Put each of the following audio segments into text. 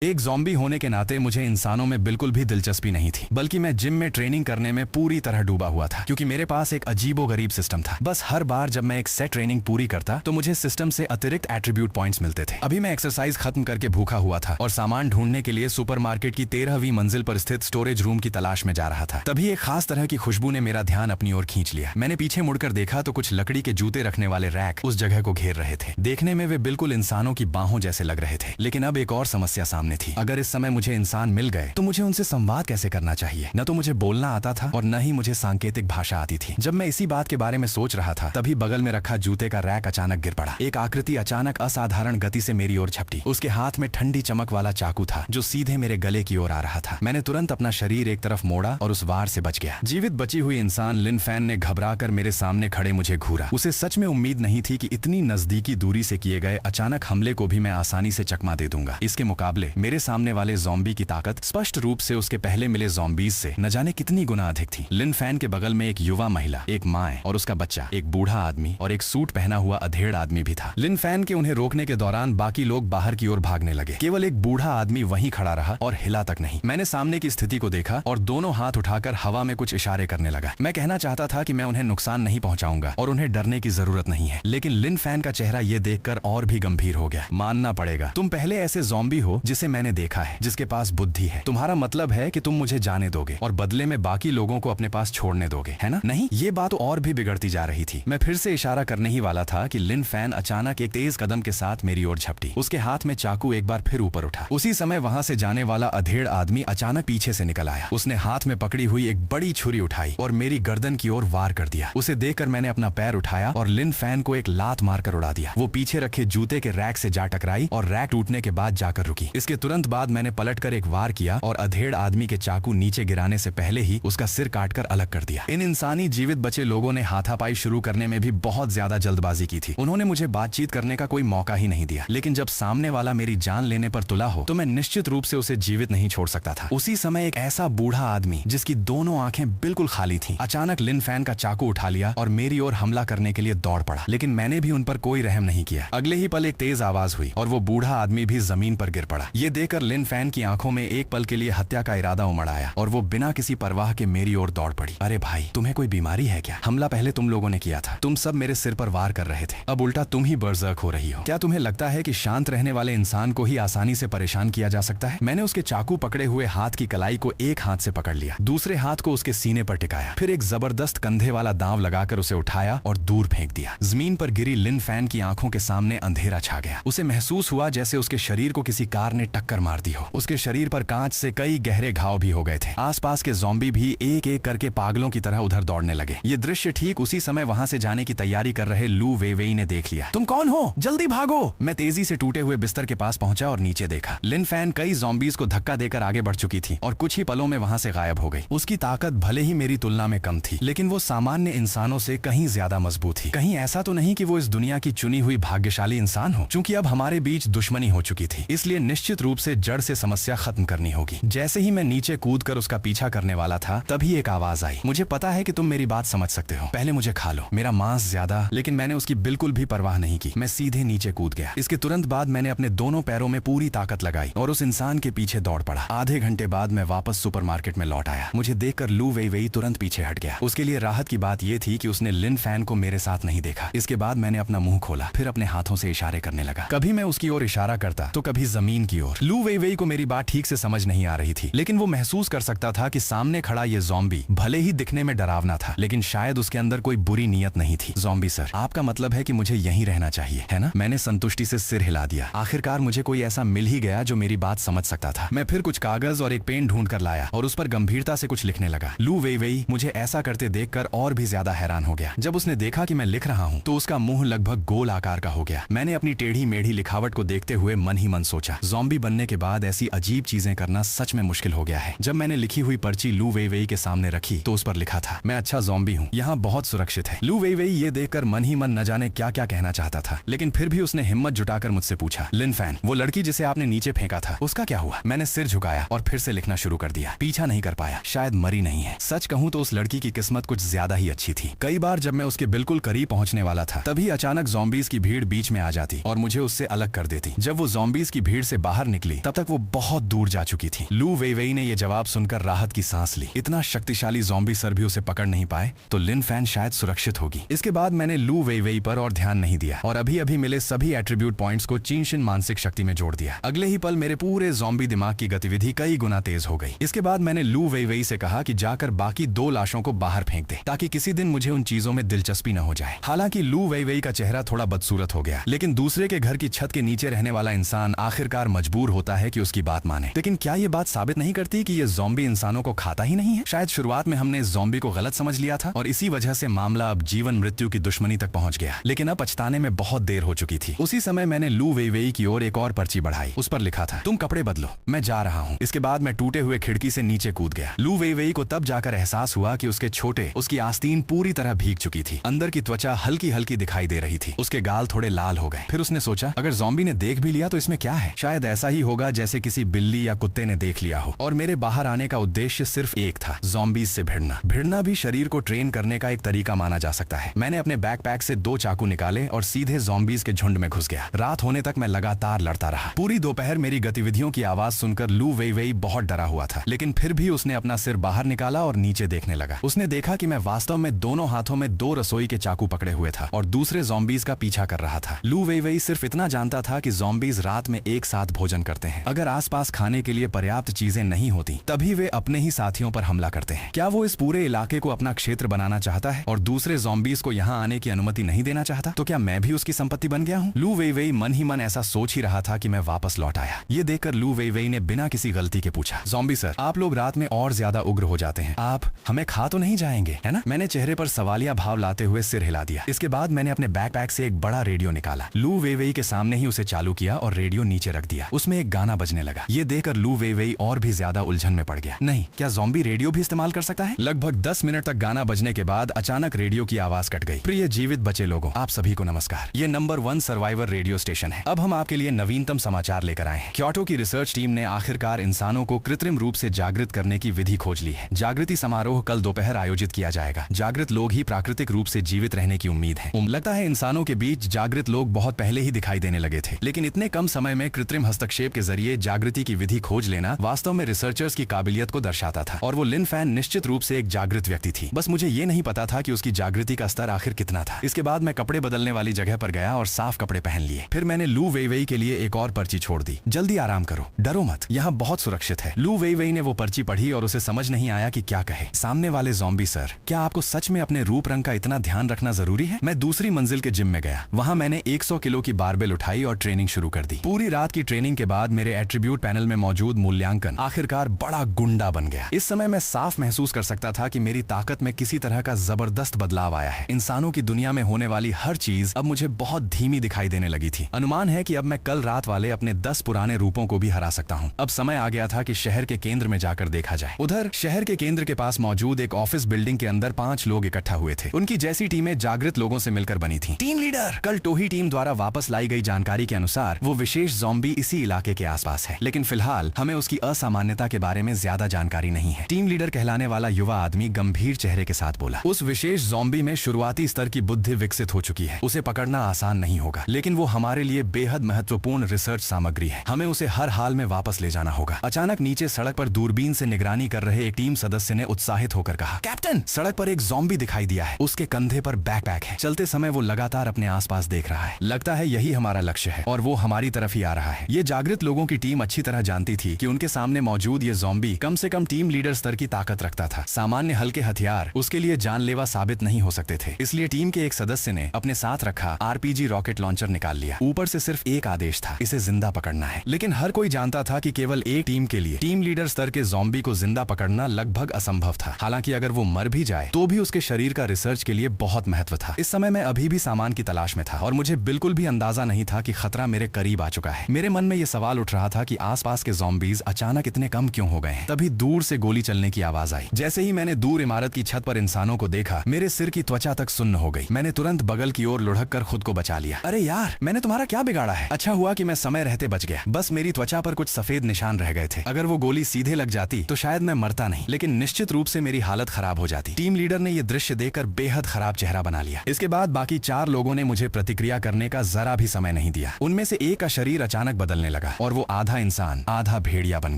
एक ज़ॉम्बी होने के नाते मुझे इंसानों में बिल्कुल भी दिलचस्पी नहीं थी, बल्कि मैं जिम में ट्रेनिंग करने में पूरी तरह डूबा हुआ था, क्योंकि मेरे पास एक अजीबोगरीब सिस्टम था। बस हर बार जब मैं एक सेट ट्रेनिंग पूरी करता तो मुझे सिस्टम से अतिरिक्त एट्रीब्यूट पॉइंट्स मिलते थे। अभी मैं एक्सरसाइज खत्म करके भूखा हुआ था और सामान ढूंढने के लिए सुपरमार्केट की 13वीं मंजिल पर स्थित स्टोरेज रूम की तलाश में जा रहा था। तभी एक खास तरह की खुशबू ने मेरा ध्यान अपनी ओर खींच लिया। मैंने पीछे मुड़कर देखा तो कुछ लकड़ी के जूते रखने वाले रैक उस जगह को घेर रहे थे। देखने में वे बिल्कुल इंसानों की बाहों जैसे लग रहे थे, लेकिन अब एक और समस्या सामने थी। अगर इस समय मुझे इंसान मिल गए तो मुझे उनसे संवाद कैसे करना चाहिए? न तो मुझे बोलना आता था और न ही मुझे सांकेतिक भाषा आती थी। जब मैं इसी बात के बारे में सोच रहा था तभी बगल में रखा जूते का रैक अचानक गिर पड़ा। एक आकृति अचानक असाधारण गति से मेरी ओर झपटी। उसके हाथ में ठंडी चमक वाला चाकू था जो सीधे मेरे गले की ओर आ रहा था। मैंने तुरंत अपना शरीर एक तरफ मोड़ा और उस वार से बच गया। जीवित बची हुई इंसान लिन फैन ने घबराकर मेरे सामने खड़े मुझे घूरा। उसे सच में उम्मीद नहीं थी कि इतनी नजदीकी दूरी से किए गए अचानक हमले को भी मैं आसानी से चकमा दे दूंगा। इसके मुकाबले मेरे सामने वाले ज़ॉम्बी की ताकत स्पष्ट रूप से उसके पहले मिले ज़ॉम्बीज से न जाने कितनी गुना अधिक थी। लिन फैन के बगल में एक युवा महिला, एक माँ और उसका बच्चा, एक बूढ़ा आदमी और एक सूट पहना हुआ अधेड़ आदमी भी था। लिन फैन के उन्हें रोकने के दौरान बाकी लोग बाहर की ओर भागने लगे। केवल एक बूढ़ा आदमी वहीं खड़ा रहा और हिला तक नहीं। मैंने सामने की स्थिति को देखा और दोनों हाथ उठाकर हवा में कुछ इशारे करने लगा। मैं कहना चाहता था कि मैं उन्हें नुकसान नहीं पहुंचाऊंगा और उन्हें डरने की जरूरत नहीं है, लेकिन लिन फैन का चेहरा ये देखकर और भी गंभीर हो गया। मानना पड़ेगा, तुम पहले ऐसे ज़ॉम्बी हो जिसे मैंने देखा है, जिसके पास बुद्धि है। तुम्हारा मतलब है कि तुम मुझे जाने दोगे और बदले में बाकी लोगों को अपने पास छोड़ने दोगे, है ना? नहीं, ये बात और भी बिगड़ती जा रही थी। मैं फिर से इशारा करने ही वाला था कि लिन फैन अचानक एक तेज कदम के साथ मेरी ओर झपटी। उसके हाथ में चाकू एक बार फिर ऊपर उठा। उसी समय वहां से जाने वाला अधेड़ आदमी अचानक पीछे से निकल आया। उसने हाथ में पकड़ी हुई एक बड़ी छुरी उठाई और मेरी गर्दन की ओर वार कर दिया। उसे देखकर मैंने अपना पैर उठाया और लिन फैन को एक लात मारकर उड़ा दिया। वो पीछे रखे जूते के रैक से जा टकराई और रैक टूटने के बाद जाकर रुकी। इसके तुरंत बाद मैंने पलटकर एक वार किया और अधेड़ आदमी के चाकू नीचे गिराने से पहले ही उसका सिर काटकर अलग कर दिया। इन इंसानी जीवित बचे लोगों ने हाथापाई शुरू करने में भी बहुत ज्यादा जल्दबाजी की थी। उन्होंने मुझे बातचीत करने का कोई मौका ही नहीं दिया, लेकिन जब सामने वाला मेरी जान लेने पर तुला हो तो मैं निश्चित रूप से उसे जीवित नहीं छोड़ सकता था। उसी समय एक ऐसा बूढ़ा आदमी जिसकी दोनों आंखें बिल्कुल खाली थीं, अचानक लिन फैन का चाकू उठा लिया और मेरी ओर हमला करने के लिए दौड़ पड़ा, लेकिन मैंने भी उन पर कोई रहम नहीं किया। अगले ही पल एक तेज आवाज हुई और वो बूढ़ा आदमी भी जमीन पर गिर पड़ा। ये देखकर लिन फैन की आंखों में एक पल के लिए हत्या का इरादा उमड़ आया और वो बिना किसी परवाह के मेरी ओर दौड़ पड़ी। अरे भाई, तुम्हें कोई बीमारी है क्या? हमला पहले तुम लोगों ने किया था। तुम सब मेरे सिर पर वार कर रहे थे, अब उल्टा तुम ही बर्ज़र्क हो रही हो। क्या तुम्हें लगता है कि शांत रहने वाले इंसान को ही आसानी से परेशान किया जा सकता है? मैंने उसके चाकू पकड़े हुए हाथ की कलाई को एक हाथ से पकड़ लिया, दूसरे हाथ को उसके सीने पर टिकाया, फिर एक जबरदस्त कंधे वाला दांव लगाकर उसे उठाया और दूर फेंक दिया। जमीन पर गिरी लिन फैन की आंखों के सामने अंधेरा छा गया। उसे महसूस हुआ जैसे उसके शरीर को किसी कार ने टक्कर मार दी हो। उसके शरीर पर कांच से कई गहरे घाव भी हो गए थे। आसपास के ज़ॉम्बी भी एक एक करके पागलों की तरह उधर दौड़ने लगे। ये दृश्य ठीक उसी समय वहां से जाने की तैयारी कर रहे लू वेवेई ने देख लिया। तुम कौन हो? जल्दी भागो! मैं तेजी से टूटे हुए बिस्तर के पास पहुंचा और नीचे देखा। लिन फैन कई ज़ॉम्बीज को धक्का देकर आगे बढ़ चुकी थी और कुछ ही पलों में वहां से गायब हो गई। उसकी ताकत भले ही मेरी तुलना में कम थी, लेकिन वो सामान्य इंसानों से कहीं ज्यादा मजबूत थी। कहीं ऐसा तो नहीं कि वो इस दुनिया की चुनी हुई भाग्यशाली इंसान हो? चूंकि अब हमारे बीच दुश्मनी हो चुकी थी, इसलिए निश्चित रूप से जड़ से समस्या खत्म करनी होगी। जैसे ही मैं नीचे कूदकर उसका पीछा करने वाला था तभी एक आवाज आई। मुझे पता है कि तुम मेरी बात समझ सकते हो, पहले मुझे खा लो। मेरा मांस ज्यादा, लेकिन मैंने उसकी बिल्कुल भी परवाह नहीं की। मैं सीधे नीचे कूद गया। इसके तुरंत बाद मैंने अपने दोनों पैरों में पूरी ताकत लगाई और उस इंसान के पीछे दौड़ पड़ा। आधे घंटे बाद मैं वापस सुपरमार्केट में लौट आया। मुझे देखकर लू वेवेई तुरंत पीछे हट गया। उसके लिए राहत की बात यह थी कि उसने लिन फैन को मेरे साथ नहीं देखा। इसके बाद मैंने अपना मुंह खोला, फिर अपने हाथों से इशारे करने लगा। कभी मैं उसकी ओर इशारा करता तो कभी जमीन की ओर। लू वेवेई को मेरी बात ठीक से समझ नहीं आ रही थी, लेकिन वो महसूस कर सकता था कि सामने खड़ा ये ज़ॉम्बी भले ही दिखने में डरावना था, लेकिन शायद उसके अंदर कोई बुरी नीयत नहीं थी। ज़ॉम्बी सर, आपका मतलब है कि मुझे यहीं रहना चाहिए, है ना? मैंने संतुष्टि से सिर हिला दिया। आखिरकार मुझे कोई ऐसा मिल ही गया जो मेरी बात समझ सकता था। मैं फिर कुछ कागज और एक पेन ढूंढ कर लाया और उस पर गंभीरता से कुछ लिखने लगा। लू वेवेई मुझे ऐसा करते देखकर और भी ज्यादा हैरान हो गया। जब उसने देखा कि मैं लिख रहा हूँ तो उसका मुंह लगभग गोल आकार का हो गया। मैंने अपनी टेढ़ी मेढ़ी लिखावट को देखते हुए मन ही मन सोचा, ज़ॉम्बी बनने के बाद ऐसी अजीब चीजें करना सच में मुश्किल हो गया है। जब मैंने लिखी हुई पर्ची लू वेवेई के सामने रखी तो उस पर लिखा था, मैं अच्छा ज़ॉम्बी हूँ, यहाँ बहुत सुरक्षित है। लू वेवेई ये देखकर मन ही मन न जाने क्या क्या कहना चाहता था, लेकिन फिर भी उसने हिम्मत जुटाकर मुझसे पूछा, लिन फैन, वो लड़की जिसे आपने नीचे फेंका था उसका क्या हुआ? मैंने सिर झुकाया और फिर से लिखना शुरू कर दिया। पीछा नहीं कर पाया, शायद मरी नहीं है। सच कहूँ तो उस लड़की की किस्मत कुछ ज्यादा ही अच्छी थी। कई बार जब मैं उसके बिल्कुल करीब पहुंचने वाला था तभी अचानक ज़ॉम्बीज की भीड़ बीच में आ जाती और मुझे उससे अलग कर देती। जब वो ज़ॉम्बीज की भीड़ से बाहर बाहर निकली तब तक वो बहुत दूर जा चुकी थी। लू वेइवेई ने यह जवाब सुनकर राहत की सांस ली। इतना शक्तिशाली ज़ॉम्बी सर भी उसे पकड़ नहीं पाए तो लिन फैन शायद सुरक्षित होगी। इसके बाद मैंने लू वेइवेई पर और ध्यान नहीं दिया और अभी अभी मिले सभी एट्रीब्यूट पॉइंट्स को चिनशिन मानसिक शक्ति में जोड़ दिया। अगले ही पल मेरे पूरे ज़ॉम्बी दिमाग की गतिविधि कई गुना तेज हो गई। इसके बाद मैंने लू वेइवेई से कहा कि जाकर बाकी 2 लाशों को बाहर फेंक दे ताकि किसी दिन मुझे उन चीजों में दिलचस्पी न हो जाए। हालांकि लू वेइवेई का चेहरा थोड़ा बदसूरत हो गया, लेकिन दूसरे के घर की छत के नीचे रहने वाला इंसान आखिरकार मजबूर होता है कि उसकी बात माने। लेकिन क्या ये बात साबित नहीं करती कि ये ज़ॉम्बी इंसानों को खाता ही नहीं है? शायद शुरुआत में हमने इस ज़ॉम्बी को गलत समझ लिया था और इसी वजह से मामला अब जीवन मृत्यु की दुश्मनी तक पहुंच गया। लेकिन अब पछताने में बहुत देर हो चुकी थी। उसी समय मैंने लू वेइवेई की ओर एक और पर्ची बढ़ाई। उस पर लिखा था, तुम कपड़े बदलो, मैं जा रहा हूँ। इसके बाद मैं टूटे हुए खिड़की से नीचे कूद गया। लू वेइवेई को तब जाकर एहसास हुआ कि उसकी आस्तीन पूरी तरह भीग चुकी थी। अंदर की त्वचा हल्की हल्की दिखाई दे रही थी। उसके गाल थोड़े लाल हो गए। फिर उसने सोचा, अगर ज़ॉम्बी ने देख भी लिया तो इसमें क्या है? शायद ऐसा ही होगा जैसे किसी बिल्ली या कुत्ते ने देख लिया हो और मेरे बाहर आने का उद्देश्य सिर्फ एक था, ज़ॉम्बीज़ से भिड़ना। भिड़ना भी शरीर को ट्रेन करने का एक तरीका माना जा सकता है। मैंने अपने बैकपैक से 2 चाकू निकाले और सीधे ज़ॉम्बीज़ के झुंड में घुस गया। रात होने तक मैं लगातार लड़ता रहा। पूरी दोपहर मेरी गतिविधियों की आवाज सुनकर लू वेइवेई बहुत डरा हुआ था, लेकिन फिर भी उसने अपना सिर बाहर निकाला और नीचे देखने लगा। उसने देखा कि मैं वास्तव में दोनों हाथों में 2 रसोई के चाकू पकड़े हुए था और दूसरे ज़ॉम्बीज़ का पीछा कर रहा था। लू वेइवेई सिर्फ इतना जानता था कि ज़ॉम्बीज़ रात में एक साथ भोजन करते हैं। अगर आसपास खाने के लिए पर्याप्त चीजें नहीं होती तभी वे अपने ही साथियों पर हमला करते हैं। क्या वो इस पूरे इलाके को अपना क्षेत्र बनाना चाहता है और दूसरे ज़ॉम्बीज़ को यहाँ आने की अनुमति नहीं देना चाहता? तो क्या मैं भी उसकी संपत्ति बन गया हूँ? लू वेइवेई मन ही मन ऐसा सोच ही रहा था कि मैं वापस लौट आया। ये देखकर लू वेइवेई ने बिना किसी गलती के पूछा, ज़ॉम्बी सर, आप लोग रात में और ज्यादा उग्र हो जाते हैं, आप हमें खा तो नहीं जाएंगे, है ना? मैंने चेहरे पर सवालिया भाव लाते हुए सिर हिला दिया। इसके बाद मैंने अपने बैकपैक से एक बड़ा रेडियो निकाला। लू वेइवेई के सामने ही उसे चालू किया और रेडियो नीचे रख दिया। उसमें एक गाना बजने लगा। ये देखकर लू वेइवेई और भी ज्यादा उलझन में पड़ गया। नहीं, क्या ज़ॉम्बी रेडियो भी इस्तेमाल कर सकता है? लगभग 10 मिनट तक गाना बजने के बाद अचानक रेडियो की आवाज कट गई। प्रिय जीवित बचे लोगों, आप सभी को नमस्कार। ये नंबर 1 सर्वाइवर रेडियो स्टेशन है। अब हम आपके लिए नवीनतम समाचार लेकर आए हैं। क्योटो की रिसर्च टीम ने आखिरकार इंसानों को कृत्रिम रूप से जागृत करने की विधि खोज ली है। जागृति समारोह कल दोपहर आयोजित किया जाएगा। जागृत लोग ही प्राकृतिक रूप से जीवित रहने की उम्मीद है। लगता है इंसानों के बीच जागृत लोग बहुत पहले ही दिखाई देने लगे थे, लेकिन इतने कम समय में कृत्रिम हस्तक्षेप के जरिए जागृति की विधि खोज लेना वास्तव में रिसर्चर्स की काबिलियत को दर्शाता था। और वो लिन फैन निश्चित रूप से एक जागृत व्यक्ति थी। बस मुझे ये नहीं पता था कि उसकी जागृति का स्तर आखिर कितना था। इसके बाद मैं कपड़े बदलने वाली जगह पर गया और साफ कपड़े पहन लिए। फिर मैंने लू वेइवेई के लिए एक और पर्ची छोड़ दी, जल्दी आराम करो, डरो मत, यहाँ बहुत सुरक्षित है। लू वेइवेई ने वो पर्ची पढ़ी और उसे समझ नहीं आया कि क्या कहे। सामने वाले ज़ॉम्बी सर, क्या आपको सच में अपने रूप रंग का इतना ध्यान रखना जरूरी है? मैं दूसरी मंजिल के जिम में गया। वहाँ मैंने 100 किलो की बारबेल उठाई और ट्रेनिंग शुरू कर दी। पूरी रात की ट्रेनिंग के बाद मेरे एट्रीब्यूट पैनल में मौजूद मूल्यांकन आखिरकार बड़ा गुंडा बन गया। इस समय मैं साफ महसूस कर सकता था कि मेरी ताकत में किसी तरह का जबरदस्त बदलाव आया है। इंसानों की दुनिया में होने वाली हर चीज अब मुझे बहुत धीमी दिखाई देने लगी थी। अनुमान है कि अब मैं कल रात वाले अपने 10 पुराने रूपों को भी हरा सकता हूँ। अब समय आ गया था कि शहर के केंद्र में जाकर देखा जाए। उधर शहर के केंद्र के पास मौजूद एक ऑफिस बिल्डिंग के अंदर 5 लोग इकट्ठा हुए थे। उनकी जैसी टीमें जागृत लोगों से मिलकर बनी थी। टीम लीडर, कल टोही टीम द्वारा वापस लाई गई जानकारी के अनुसार वो विशेष ज़ॉम्बी इसी इलाके के आसपास है, लेकिन फिलहाल हमें उसकी असामान्यता के बारे में ज्यादा जानकारी नहीं है। टीम लीडर कहलाने वाला युवा आदमी गंभीर चेहरे के साथ बोला, उस विशेष ज़ॉम्बी में शुरुआती स्तर की बुद्धि विकसित हो चुकी है। उसे पकड़ना आसान नहीं होगा, लेकिन वो हमारे लिए बेहद महत्वपूर्ण रिसर्च सामग्री है। हमें उसे हर हाल में वापस ले जाना होगा। अचानक नीचे सड़क पर दूरबीन से निगरानी कर रहे एक टीम सदस्य ने उत्साहित होकर कहा, कैप्टन, सड़क पर एक ज़ॉम्बी दिखाई दिया है। उसके कंधे पर बैकपैक है। चलते समय वो लगातार अपने आसपास देख रहा है। लगता है यही हमारा लक्ष्य है और वो हमारी तरफ ही आ रहा है। ये जागृत लोगों की टीम अच्छी तरह जानती थी कि उनके सामने मौजूद ये ज़ॉम्बी कम से कम टीम लीडर स्तर की ताकत रखता था। सामान्य हल्के हथियार उसके लिए जानलेवा साबित नहीं हो सकते थे। इसलिए टीम के एक सदस्य ने अपने साथ रखा आरपीजी रॉकेट लॉन्चर निकाल लिया। ऊपर से सिर्फ एक आदेश था, इसे जिंदा पकड़ना है। लेकिन हर कोई जानता था कि केवल एक टीम के लिए टीम लीडर स्तर के ज़ॉम्बी को जिंदा पकड़ना लगभग असंभव था। हालांकि अगर वो मर भी जाए तो भी उसके शरीर का रिसर्च के लिए बहुत महत्व था। इस समय मैं अभी भी सामान की तलाश में था और मुझे बिल्कुल भी अंदाजा नहीं था कि खतरा मेरे करीब आ चुका है। मेरे मन में यह सवाल उठ रहा था कि आसपास के ज़ॉम्बीज अचानक इतने कम क्यों हो गए हैं। तभी दूर से गोली चलने की आवाज आई। जैसे ही मैंने दूर इमारत की छत पर इंसानों को देखा, मेरे सिर की त्वचा तक सुन्न हो गई। मैंने तुरंत बगल की ओर लुढ़क कर खुद को बचा लिया। अरे यार, मैंने तुम्हारा क्या बिगाड़ा है? अच्छा हुआ कि मैं समय रहते बच गया। बस मेरी त्वचा पर कुछ सफेद निशान रह गए थे। अगर वो गोली सीधे लग जाती तो शायद मैं मरता नहीं, लेकिन निश्चित रूप से मेरी हालत खराब हो जाती। टीम लीडर ने यह दृश्य देखकर बेहद खराब चेहरा बना लिया। इसके बाद बाकी 4 लोगों ने मुझे प्रतिक्रिया करने का जरा भी समय नहीं दिया। उनमें से एक का शरीर अचानक बदलने लगा और वो आधा इंसान आधा भेड़िया बन